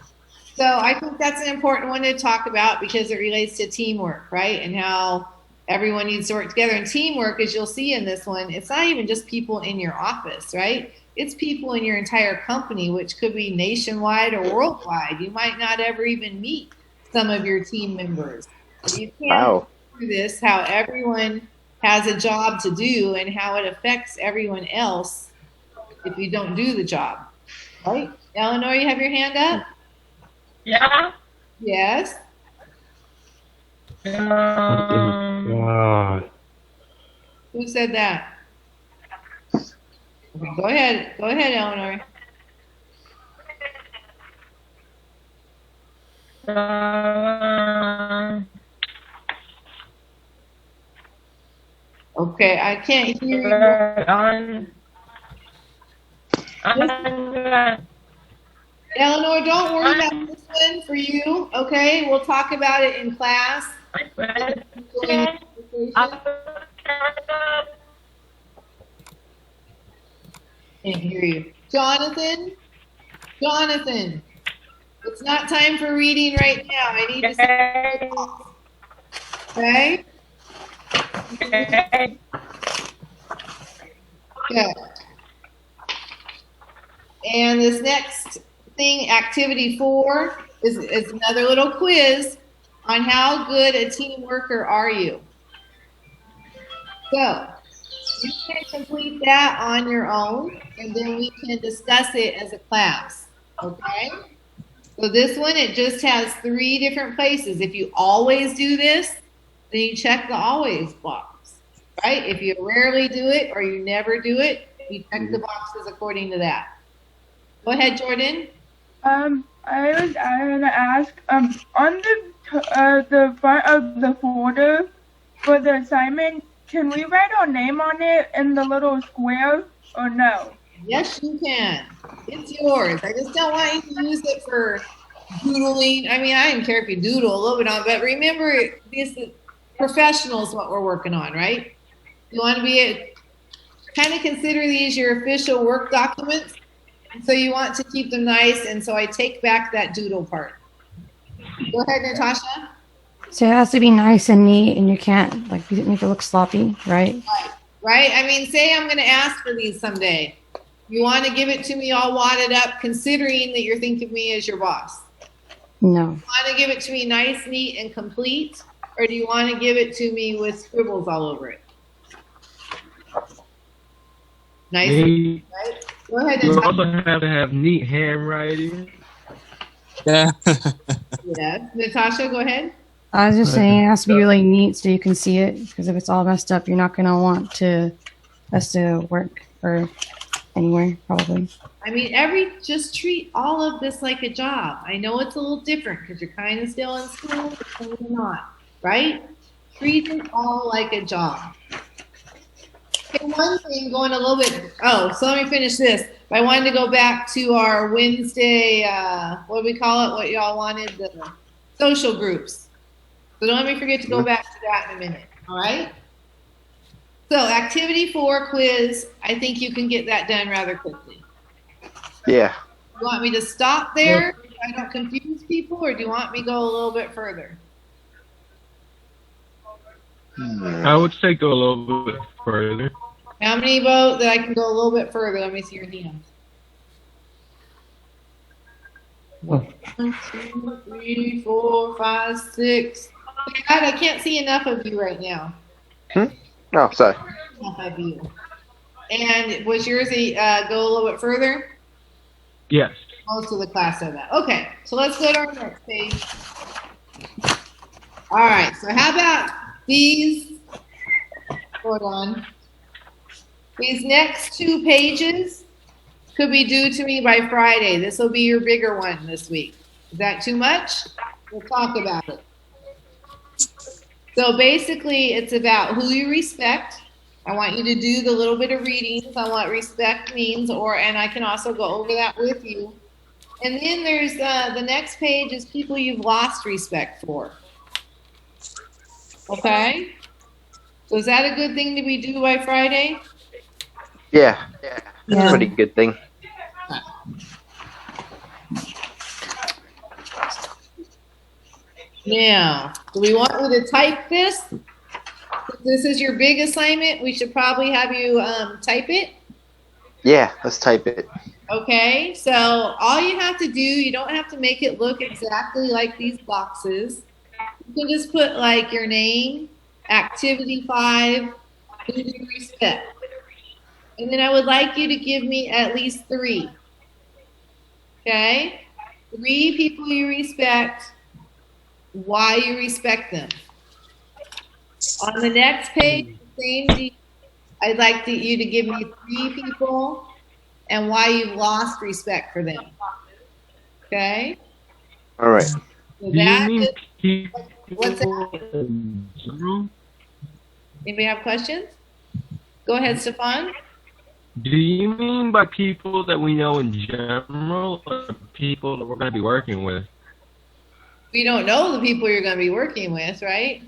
So I think that's an important one to talk about because it relates to teamwork, right? And how everyone needs to work together. And teamwork, as you'll see in this one, it's not even just people in your office, right? It's people in your entire company, which could be nationwide or worldwide. You might not ever even meet some of your team members. You can't do this, how everyone has a job to do and how it affects everyone else if you don't do the job, right? Eleanor, you have your hand up? Yeah. Yes. Who said that? Okay, go ahead, Eleanor. Okay, I can't hear you. Eleanor, don't worry about this one for you, okay? We'll talk about it in class. Can't hear you. Jonathan, it's not time for reading right now. I need to say okay? Good. And this next thing, activity 4, is another little quiz on how good a team worker are you. So you can complete that on your own, and then we can discuss it as a class, okay? So this one, it just has 3 different places. If you always do this, then you check the always box, right? If you rarely do it or you never do it, you check the boxes according to that. Go ahead, Jordan. I was going to ask, on the front of the folder for the assignment, can we write our name on it in the little square or no? Yes, you can. It's yours. I just don't want you to use it for doodling. I mean, I don't care if you doodle a little bit on it, but remember, this is professional is what we're working on, right? You want to be kind of consider these your official work documents. So you want to keep them nice, and so I take back that doodle part. Go ahead, Natasha. So it has to be nice and neat, and you can't make it look sloppy, right? Right. I mean, say I'm going to ask for these someday. You want to give it to me all wadded up, considering that you're thinking of me as your boss? No. You want to give it to me nice, neat, and complete, or do you want to give it to me with scribbles all over it? Nice, right? Go ahead. You also have to have neat handwriting. Yeah. Yeah. Natasha, go ahead. I was just saying it has to be really neat so you can see it, because if it's all messed up, you're not going to want us to work or anywhere, probably. I mean, just treat all of this like a job. I know it's a little different because you're kind of still in school, but kind of not, right? Treat it all like a job. Okay, one thing going a little bit, so let me finish this. I wanted to go back to our Wednesday, what do we call it? What y'all wanted, the social groups. So don't let me forget to go back to that in a minute. All right? So activity 4 quiz, I think you can get that done rather quickly. Yeah. You want me to stop there so I don't confuse people, or do you want me to go a little bit further? I would say go a little bit further. How many vote that I can go a little bit further? Let me see your hands. 1, 2, 3, 4, 5, 6. God, I can't see enough of you right now. Oh, sorry. Enough of you. And was yours go a little bit further? Yes. Most of the class said that. Okay, so let's go to our next page. All right, so how about these? Hold on. These next 2 pages could be due to me by Friday. This will be your bigger one this week. Is that too much? We'll talk about it. So basically, it's about who you respect. I want you to do the little bit of readings on what respect means, and I can also go over that with you. And then there's the next page is people you've lost respect for. Okay? So is that a good thing to be due by Friday? Yeah. That's a pretty good thing. Now, do we want you to type this? If this is your big assignment, we should probably have you type it. Yeah, let's type it. Okay, so all you have to do, you don't have to make it look exactly like these boxes. You can just put like your name, activity 5, who do you respect? And then I would like you to give me at least 3. Okay? 3 people you respect, why you respect them. On the next page, same deal. I'd like you to give me 3 people and why you've lost respect for them. Okay? All right. So Do you mean people what's that? in general? Anybody have questions? Go ahead, Stefan. Do you mean by people that we know in general, or people that we're going to be working with? We don't know the people you're going to be working with, right?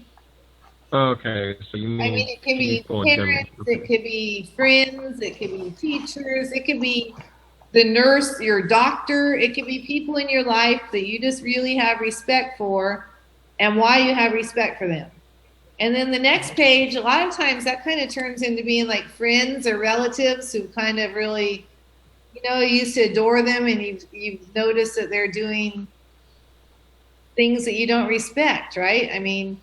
Okay, so you mean I mean, it can be people in parents, general. it could be friends, it could be teachers, it could be the nurse, your doctor, it could be people in your life that you just really have respect for and why you have respect for them. And then the next page, a lot of times that kind of turns into being like friends or relatives who kind of really, you used to adore them, and you've noticed that they're doing things that you don't respect, right? I mean,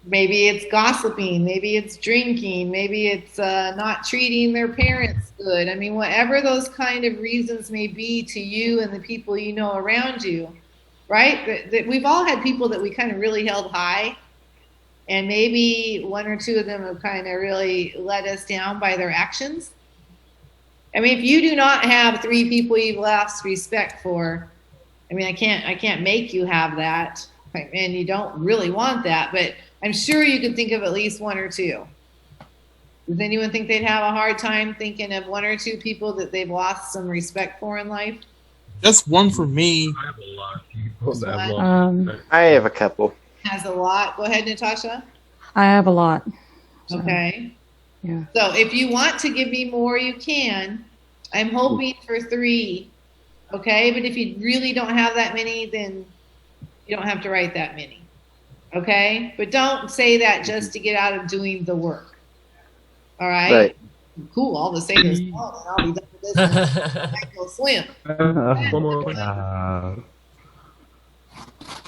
maybe it's gossiping, maybe it's drinking, maybe it's not treating their parents good. I mean, whatever those kind of reasons may be to you and the people you know around you, right? That we've all had people that we kind of really held high, and maybe 1 or 2 of them have kind of really let us down by their actions. I mean, if you do not have 3 people you've lost respect for, I mean, I can't make you have that, and you don't really want that, but I'm sure you could think of at least 1 or 2. Does anyone think they'd have a hard time thinking of 1 or 2 people that they've lost some respect for in life? Just 1 for me. I have a lot of people that have lost. I have a couple. Has a lot. Go ahead, Natasha. I have a lot. So, Okay. Yeah. So if you want to give me more, you can. I'm hoping for 3. Okay, but if you really don't have that many, then you don't have to write that many. Okay, but don't say that just to get out of doing the work. All right. Right. Cool. All the same is oh, I'll be done with this. I go swim. One more. Go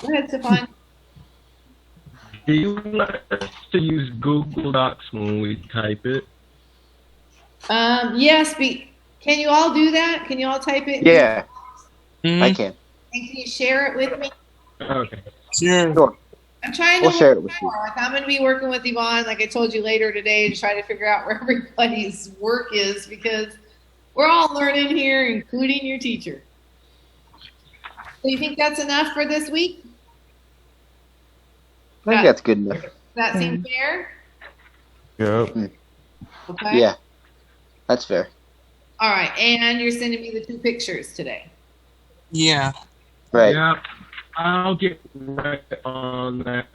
ahead, Stefan. Do you like us to use Google Docs when we type it? Yes. Can you all do that? Can you all type it? Yeah, Mhm. I can. And can you share it with me? Okay. Sure. Sure. I'm trying to We'll share it work with it you. out. Like, I'm going to be working with Yvonne, like I told you later today, to try to figure out where everybody's work is, because we're all learning here, including your teacher. So you think that's enough for this week? I think that's good enough. Does that seem fair? Yep. Okay. Yeah, that's fair. All right. And you're sending me the 2 pictures today. Yeah. Right. Yeah. I'll get right on that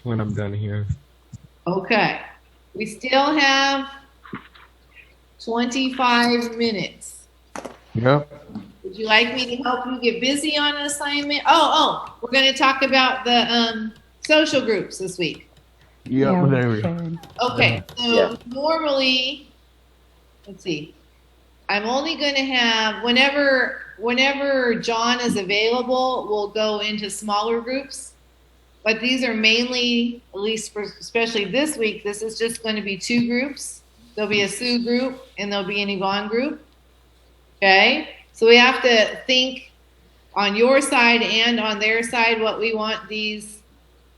when I'm done here. Okay. We still have 25 minutes. Yep. Would you like me to help you get busy on an assignment? Oh, we're going to talk about the social groups this week. Yep, there we go. Okay, so normally, let's see. I'm only going to have, whenever John is available, we'll go into smaller groups. But these are mainly, at least for, especially this week, this is just going to be 2 groups. There'll be a Sue group and there'll be an Yvonne group. Okay, so we have to think on your side and on their side what we want these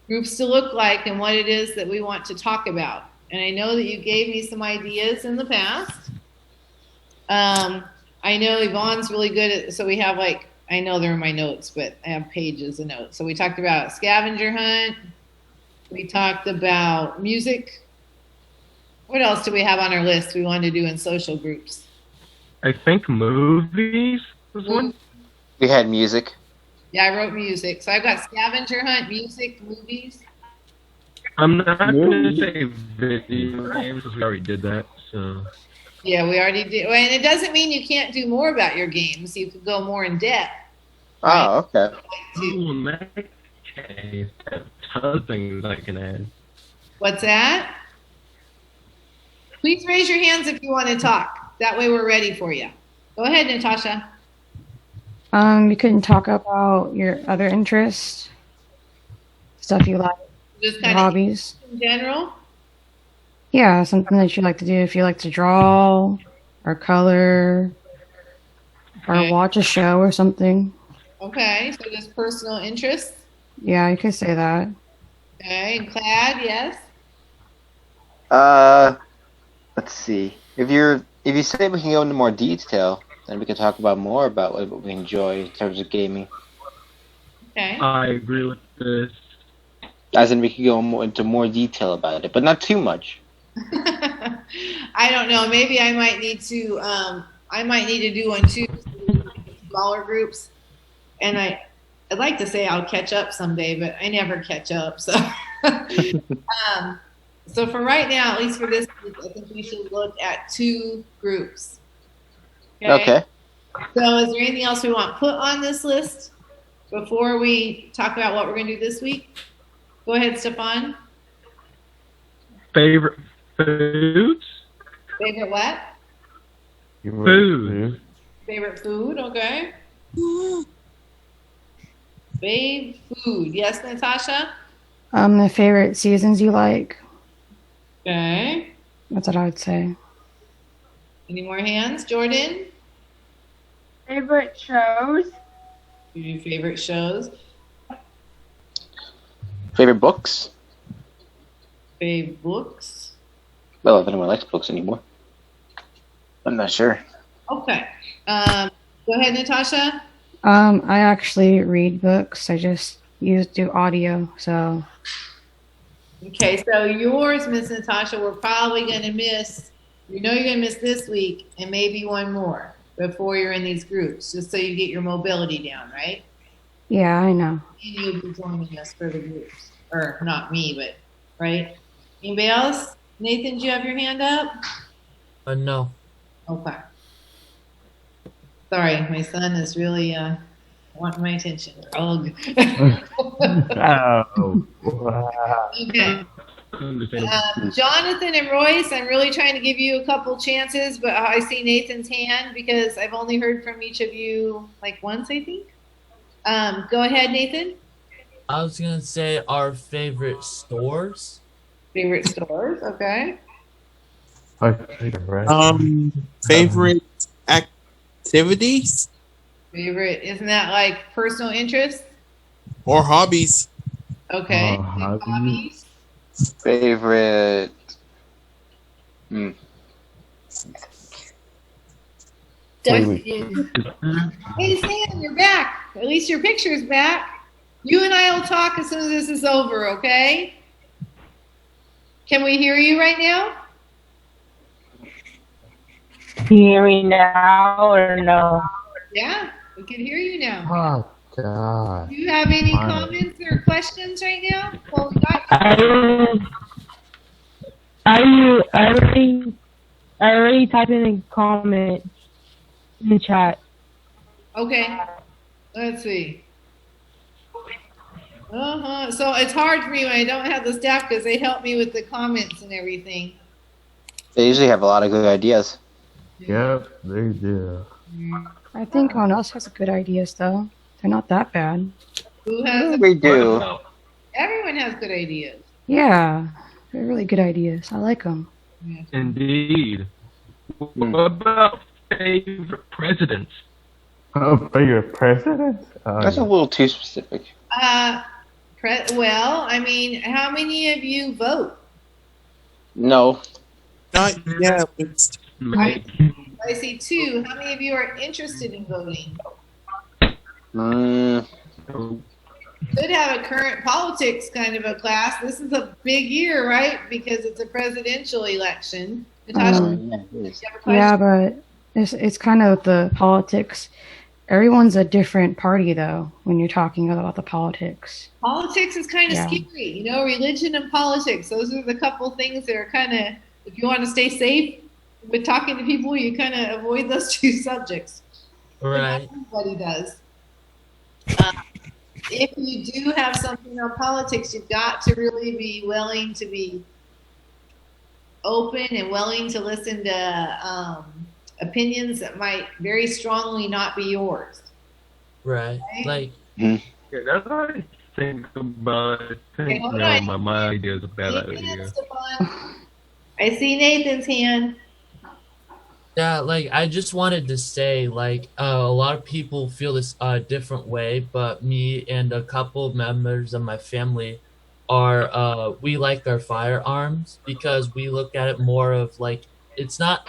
groups to look like and what it is that we want to talk about. And I know that you gave me some ideas in the past. I know Yvonne's really good at, so we have like, I know they're in my notes, but I have pages of notes. So we talked about scavenger hunt. We talked about music. What else do we have on our list we wanted to do in social groups? I think movies was one. We had music. Yeah, I wrote music. So I've got scavenger hunt, music, movies. I'm not going to say video games because we already did that. So. Yeah, we already did. And it doesn't mean you can't do more about your games. You could go more in depth. Oh, okay. Oh, in that case, there's tons of things I can add. What's that? Please raise your hands if you want to talk. That way we're ready for you. Go ahead, Natasha. You couldn't talk about your other interests, stuff you like, Just your kind hobbies. of in general. Yeah, something that you like to do. If you like to draw or color or watch a show or something. Okay, so just personal interests. Yeah, you could say that. Okay, and Clad, yes. Let's see. If you say we can go into more detail, then we can talk about more about what we enjoy in terms of gaming. Okay. I agree with this. As in, we could go into more detail about it, but not too much. I don't know. Maybe I might need to. I might need to do one too. Smaller groups, and I'd like to say I'll catch up someday, but I never catch up. So, so for right now, at least for this week, I think we should look at 2 groups. Okay. So, is there anything else we want put on this list before we talk about what we're going to do this week? Go ahead, Stefan. Favorite foods? Favorite what? Food. Favorite food, okay. Fave food. Yes, Natasha? The favorite seasons you like. Okay. That's what I would say. Any more hands? Jordan? Favorite shows? Your favorite shows? Favorite books? Fave books? Well, if anyone likes books anymore. I'm not sure. Okay. Go ahead, Natasha. I actually read books. I just do audio, so. Okay, so yours, Miss Natasha, we're probably going to miss. You know you're going to miss this week and maybe one more before you're in these groups, just so you get your mobility down, right? Yeah, I know. And you'll be joining us for the groups. Or not me, but, right? Anybody else? Nathan, do you have your hand up? No. Okay. Sorry, my son is really wanting my attention. Ugh. Okay. Jonathan and Royce, I'm really trying to give you a couple chances, but I see Nathan's hand because I've only heard from each of you like once, I think. Go ahead, Nathan. I was gonna say our favorite stores. Favorite stores, okay. Favorite activities Favorite, isn't that like personal interest? or hobbies? Okay. Hobbies. Favorite. Hey, Sam, you're back. At least your picture's back. You and I will talk as soon as this is over, okay? Can we hear you right now? Can you hear me now or no? Yeah, we can hear you now. God. Do you have any Fine. comments or questions right now? Well, we got I already typed in a comment in the chat. Okay. Let's see. So it's hard for me when I don't have the staff because they help me with the comments and everything. They usually have a lot of good ideas. Yep, they do. I think everyone else has good ideas, though. They're not that bad. Who has? We do. Everyone has good ideas. Yeah, they're really good ideas. I like them. Indeed. What about favorite presidents? Oh, favorite president? That's a little too specific. Well, I mean, how many of you vote? No. Not yet. I see 2. How many of you are interested in voting? Could have a current politics kind of a class. This is a big year, right? Because it's a presidential election. Natasha, you have a question? Yeah, but it's kind of the politics. Everyone's a different party, though, when you're talking about the politics. Politics is kind of scary. You know, religion and politics. Those are the couple things that are kind of, if you want to stay safe with talking to people, you kind of avoid those 2 subjects. Right. Everybody does. If you do have something on politics, you've got to really be willing to be open and willing to listen to opinions that might very strongly not be yours. Right. Like. Yeah, that's what I think about it. I think, my idea is a bad idea. I see Nathan's hand. Yeah, like I just wanted to say, like a lot of people feel this different way, but me and a couple of members of my family are we like our firearms because we look at it more of like it's not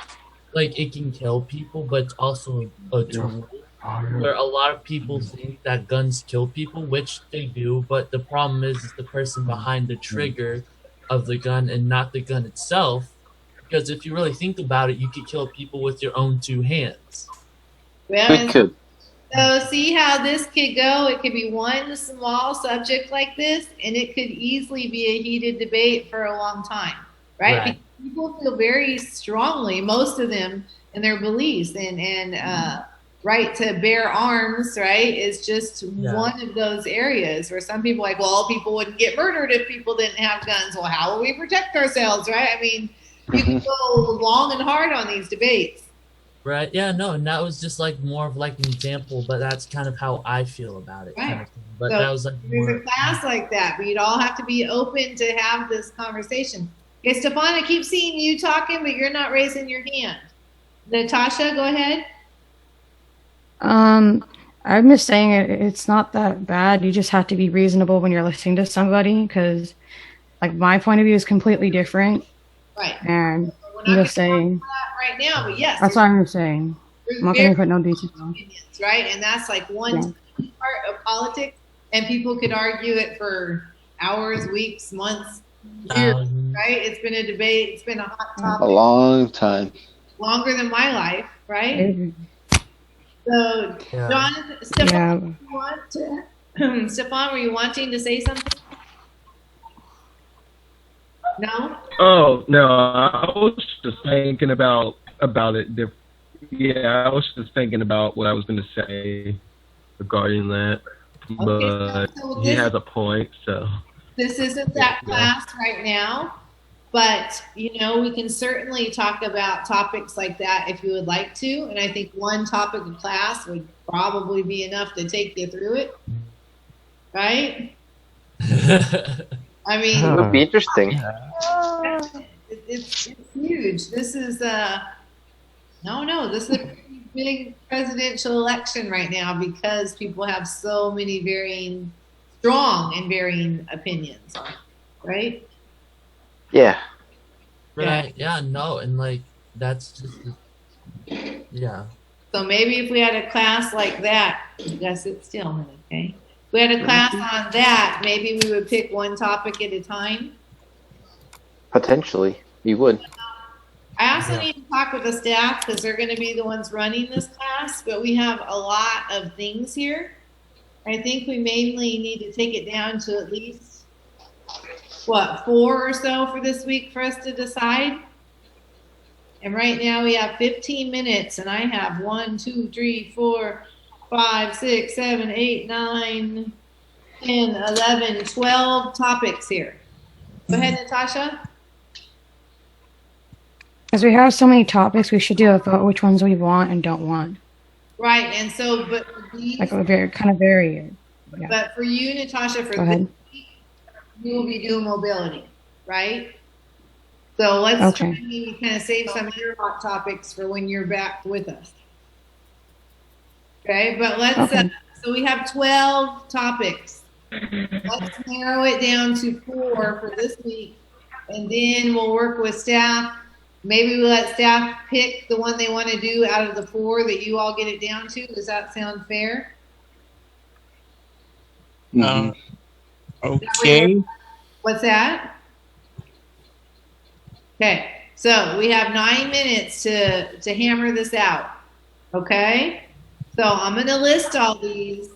like it can kill people, but it's also a tool. Where a lot of people think that guns kill people, which they do, but the problem is the person behind the trigger of the gun and not the gun itself. Because if you really think about it, you could kill people with your own 2 hands. Well, so see how this could go? It could be one small subject like this, and it could easily be a heated debate for a long time, right? Because people feel very strongly, most of them, in their beliefs, and right to bear arms, right, is just one of those areas where some people are like, well, people wouldn't get murdered if people didn't have guns. Well, how will we protect ourselves, right? I mean, you can go long and hard on these debates. Right. Yeah, no, and that was just like more of like an example, but that's kind of how I feel about it. Right. Kind of thing. But So that was like there's a class like that, but you'd all have to be open to have this conversation. Okay, Stefan, I keep seeing you talking, but you're not raising your hand. Natasha, go ahead. I'm just saying it's not that bad. You just have to be reasonable when you're listening to somebody because, like, my point of view is completely different. Right. And I'm just saying. Right now, but yes. That's what I'm saying. I'm not going to put no details on. Right, and that's like one part of politics, and people could argue it for hours, weeks, months, years, right? It's been a debate. It's been a hot topic. A long time. Longer than my life, right? So, John, Stefan, Stefan, were you wanting to say something? No? Oh, no, I was just thinking about it. Yeah, I was just thinking about what I was going to say regarding that. But so he has a point, so. This isn't that class right now, but, you know, we can certainly talk about topics like that if you would like to. And I think one topic of class would probably be enough to take you through it. Right? I mean, it would be interesting. It's huge. This is this is a pretty big presidential election right now because people have so many strong and varying opinions, right? Yeah. Right. Yeah. No, and like that's just yeah. So maybe if we had a class like that, you guys sit still a minute, okay? If we had a class on that, maybe we would pick one topic at a time. Potentially, you would. I also need to talk with the staff because they're going to be the ones running this class, but we have a lot of things here. I think we mainly need to take it down to at least, what, 4 or so for this week for us to decide? And right now we have 15 minutes, and I have 1, 2, 3, 4, 5, 6, 7, 8, 9, 10, 11, 12 topics here. Go ahead, Natasha. As we have so many topics, we should do a vote which ones we want and don't want. Right, and so, but for these, Like, very kind of vary it. Yeah. but for you, Natasha, for Go this ahead. week, you will be doing mobility, right? So let's try Okay. and maybe kind of save some of your hot topics for when you're back with us. Okay, but let's, Okay. so we have 12 topics. Let's narrow it down to 4 for this week, and then we'll work with staff. Maybe we'll let staff pick the one they want to do out of the 4 that you all get it down to. Does that sound fair? Okay. What's that? Okay, so we have 9 minutes to hammer this out. Okay, so I'm going to list all these.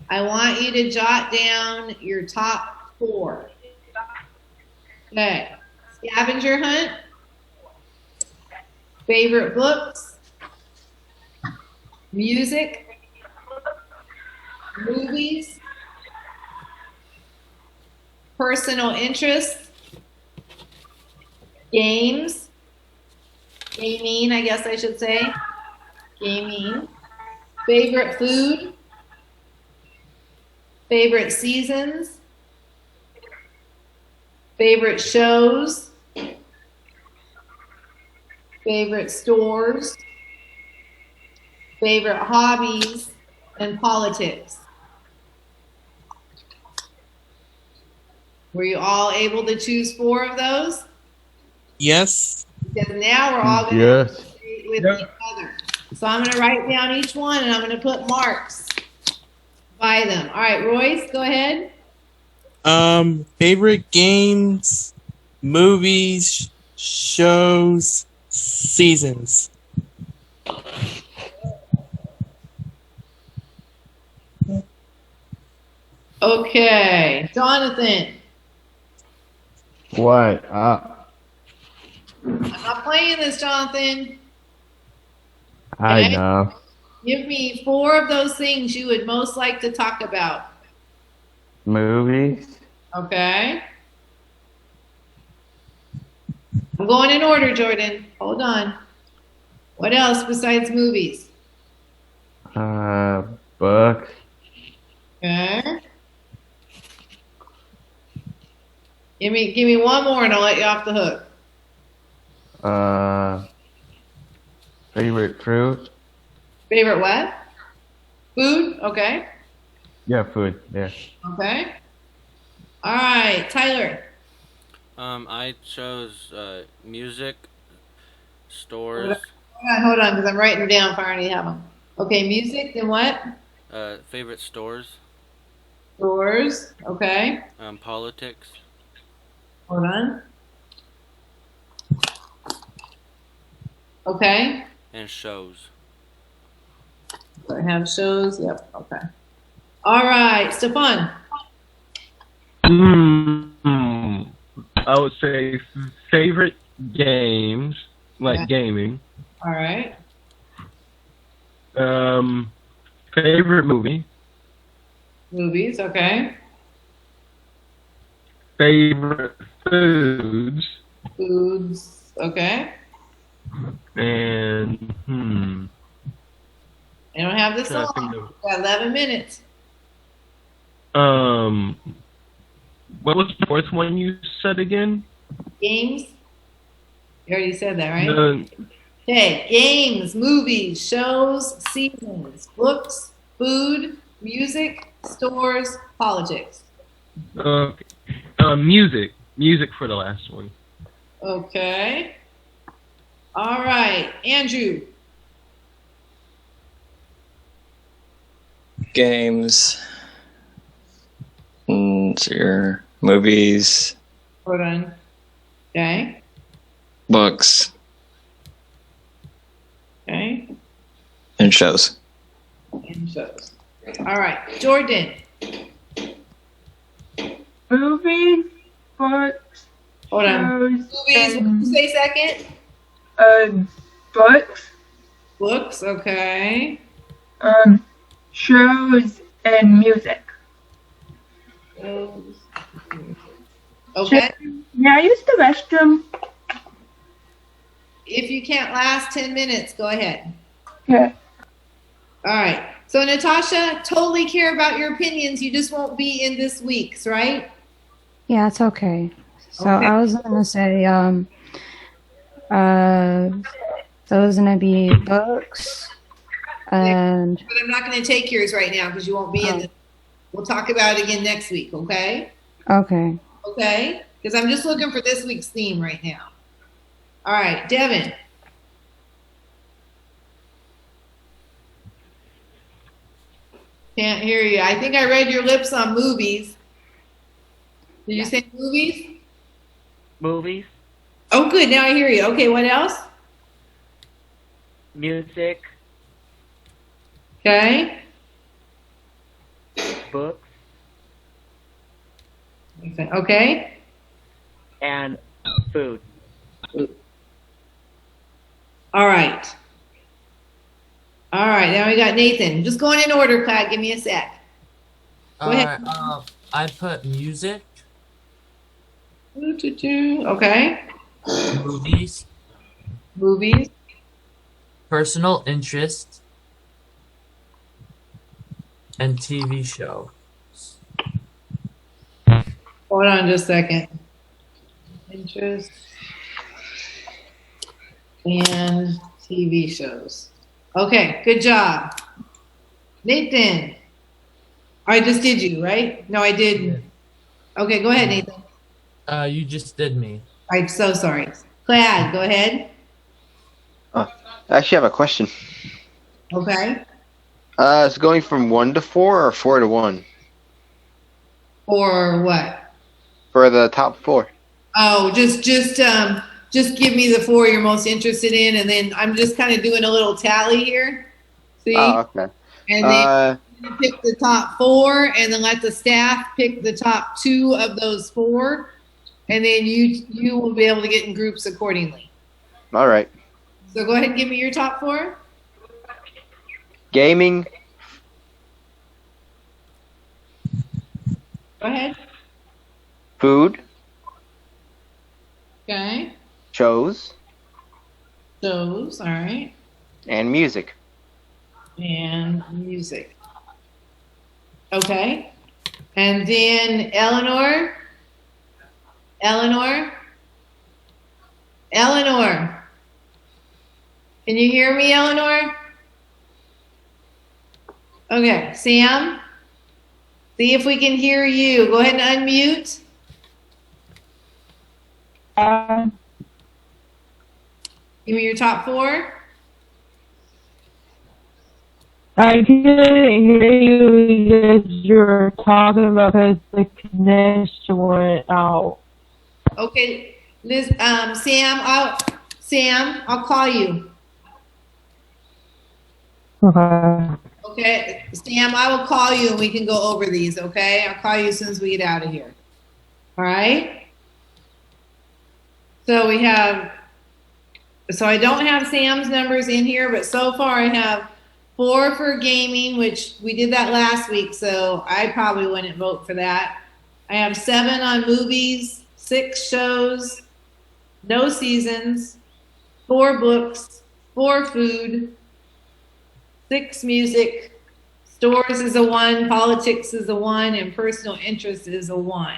I want you to jot down your top 4. Okay, scavenger hunt, favorite books, music, movies, personal interests, games, gaming, I guess I should say, gaming, favorite food, favorite seasons, favorite shows, favorite stores, favorite hobbies, and politics. Were you all able to choose 4 of those? Yes. Because now we're all going to Yes. with each other. So I'm going to write down each one and I'm going to put marks by them. All right, Royce, go ahead. Favorite games, movies, shows, seasons. Okay, Jonathan. What? I'm not playing this, Jonathan. I Okay. know. Give me 4 of those things you would most like to talk about. Movies. Okay. I'm going in order, Jordan. Hold on. What else besides movies? Books. Okay. Give me one more and I'll let you off the hook. Favorite fruit. Favorite what? Food? Okay. Yeah, food. Yeah. Okay. All right, Tyler. I chose music, stores, Hold on, because I'm writing them down if I already have them. Okay, music, then what? favorite stores, Stores. Okay. politics, Hold on. Okay. and shows. I have shows. Yep. Okay. All right, Stefan. I would say favorite games, like Yeah. gaming. All right. Favorite movie. Movies. Okay. Favorite foods. Foods. Okay. And I don't have this Trying to long. think of- Got 11 minutes. what was the fourth one you said again? Games. You already said that, right? The- Okay, games, movies, shows, seasons, books, food, music, stores, politics. Okay. Music for the last one. Okay. All right, Andrew. Games. Your movies, Hold on. Okay. books, Okay. and shows. And shows. All right, Jordan. Movies, books, Hold on. shows, Movies. What did you say second? Books, Books. Okay. shows, and music. Okay. May I use the restroom? If you can't last 10 minutes, go ahead. Okay. All right. So Natasha, totally care about your opinions. You just won't be in this week's, right? Yeah, it's okay. So Okay. I was gonna say, those gonna be books, and But I'm not going to take yours right now because you won't be in the. We'll talk about it again next week, okay? okay. Okay? Because I'm just looking for this week's theme right now. All right, Devin. Can't hear you. I think I read your lips on movies. Did you say movies? Movies, Oh, good. Now I hear you. Okay, what else? music, Okay. books, Okay. and food. All right. All right. Now we got Nathan. Just going in order, Clyde. Give me a sec. Go ahead. I put music, Okay. movies, Movies. personal interest, and TV show. Hold on just a second. Interest and TV shows. Okay, good job. Nathan. I just did you, right? No, I didn't. Okay, go ahead, Nathan. You just did me. I'm so sorry. Glad, go ahead. I actually have a question. Okay. It's going from 1 to 4 or 4 to 1 Or what? for the top 4. Oh, just give me the 4 you're most interested in, and then I'm just kind of doing a little tally here. See? Oh, okay. And then you pick the top 4, and then let the staff pick the top 2 of those 4, and then you will be able to get in groups accordingly. All right. So go ahead and give me your top 4. Gaming, Go ahead. food, Okay. shows, Shows, all right. and music. And music. Okay. And then Eleanor. Can you hear me, Eleanor? Okay, Sam. See if we can hear you. Go ahead and unmute. Give me your top 4. I couldn't hear you because you were talking about because the connection went out. Okay, Liz, Sam, I'll call you. Okay. Okay, Sam, I will call you and we can go over these, okay? I'll call you as soon as we get out of here. All right? So I don't have Sam's numbers in here, but so far I have 4 for gaming, which we did that last week, so I probably wouldn't vote for that. I have 7 on movies, 6 shows, no seasons, 4 books, 4 food, 6 music, stores is a 1, politics is a 1, and personal interest is a 1.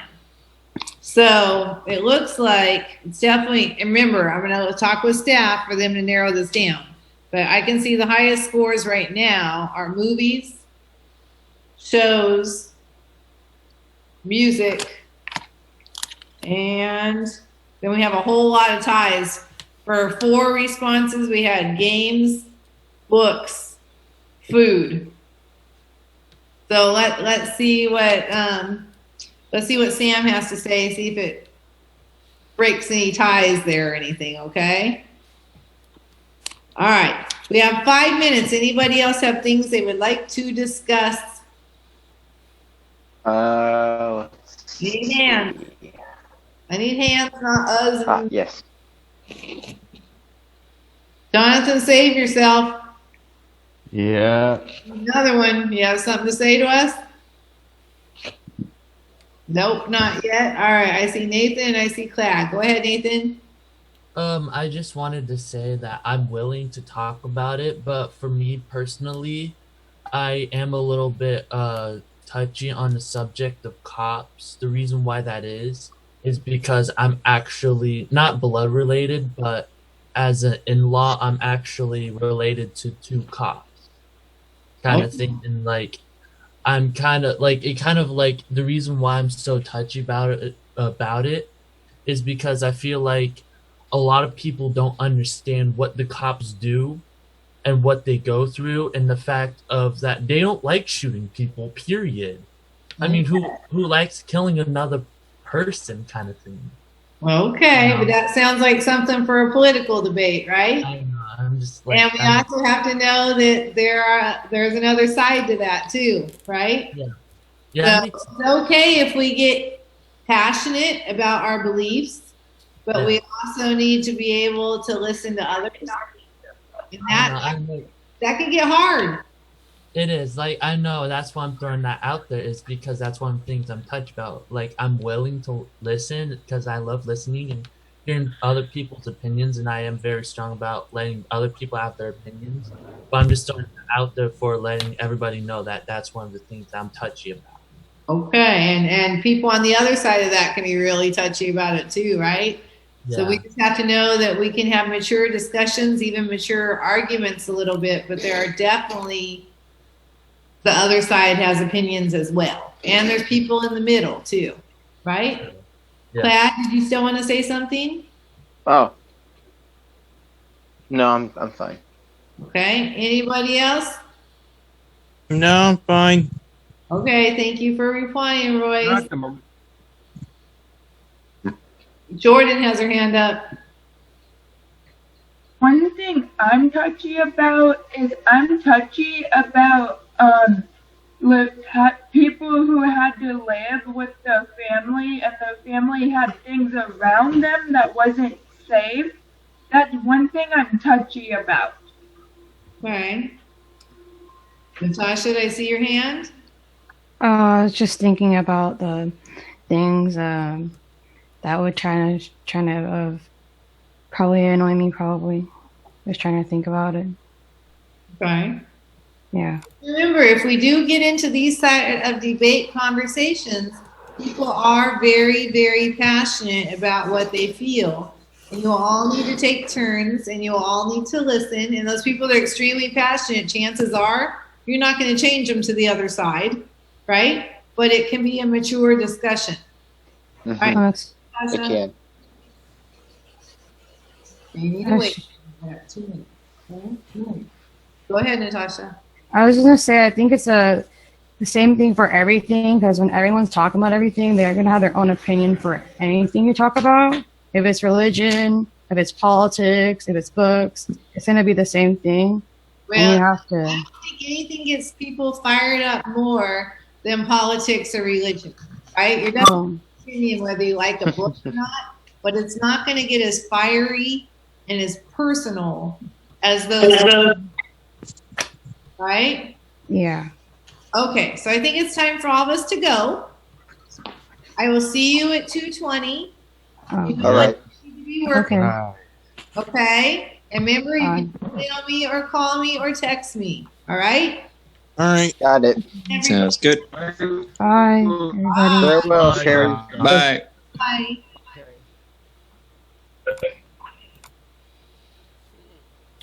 So it looks like it's definitely, and remember, I'm going to talk with staff for them to narrow this down. But I can see the highest scores right now are movies, shows, music, and then we have a whole lot of ties. For 4 responses, we had games, books, food. So let's see what Sam has to say. See if it breaks any ties there or anything. Okay. All right. We have 5 minutes. Anybody else have things they would like to discuss Need hands. I need hands, not us. And Yes. Jonathan, save yourself. Yeah. Another one. You have something to say to us? Nope, not yet. All right, I see Nathan and I see Clad. Go ahead, Nathan. I just wanted to say that I'm willing to talk about it, but for me personally, I am a little bit touchy on the subject of cops. The reason why that is because I'm actually not blood related, but as an in-law, I'm actually related to 2 cops, kind of thing. And like, I'm kind of like the reason why I'm so touchy about it is because I feel like a lot of people don't understand what the cops do and what they go through, and the fact of that they don't like shooting people, period. I mean, who likes killing another person, kind of thing. Okay, but that sounds like something for a political debate, right? I know, I'm just like, and we also have to know that there's another side to that too, right? Yeah. So it's okay if we get passionate about our beliefs, but we also need to be able to listen to others. And that can get hard. It is. Like, I know that's why I'm throwing that out there, is because that's one of the things I'm touched about. Like, I'm willing to listen because I love listening and hearing other people's opinions, and I am very strong about letting other people have their opinions. But I'm just throwing it out there for letting everybody know that that's one of the things I'm touchy about. Okay, and people on the other side of that can be really touchy about it too, right? So we just have to know that we can have mature discussions, even mature arguments a little bit, but there are definitely, the other side has opinions as well. And there's people in the middle too, right? Yeah. Clad, did you still want to say something? Oh. No, I'm fine. Okay, anybody else? No, I'm fine. Okay, thank you for replying, Royce. Jordan has her hand up. One thing I'm touchy about is with people who had to live with the family and the family had things around them that wasn't safe. That's one thing I'm touchy about. Okay. Natasha, did I see your hand? I was just thinking about the things that would trying to probably annoy me. Probably just trying to think about it. Okay. Yeah. Remember, if we do get into these side of debate conversations, people are very, very passionate about what they feel. And you'll all need to take turns and you'll all need to listen. And those people that are extremely passionate, chances are you're not going to change them to the other side, right? But it can be a mature discussion. Mm-hmm. All right. It can. You need to wait. 2 minutes. Okay, 2 minutes. Go ahead, Natasha. I was just gonna say, I think it's the same thing for everything, because when everyone's talking about everything, they're gonna have their own opinion for anything you talk about. If it's religion, if it's politics, if it's books, it's gonna be the same thing. Well, and you have to. I don't think anything gets people fired up more than politics or religion, right? You're definitely opinion whether you like a book or not, but it's not going to get as fiery and as personal as those, right? Yeah. Okay, so I think it's time for all of us to go. I will see you at 2:20. All right. Okay. Okay. And remember, you can email me or call me or text me. All right? All right. Got it. Sounds good. Bye, everybody. Farewell, Sherry. Bye. Bye.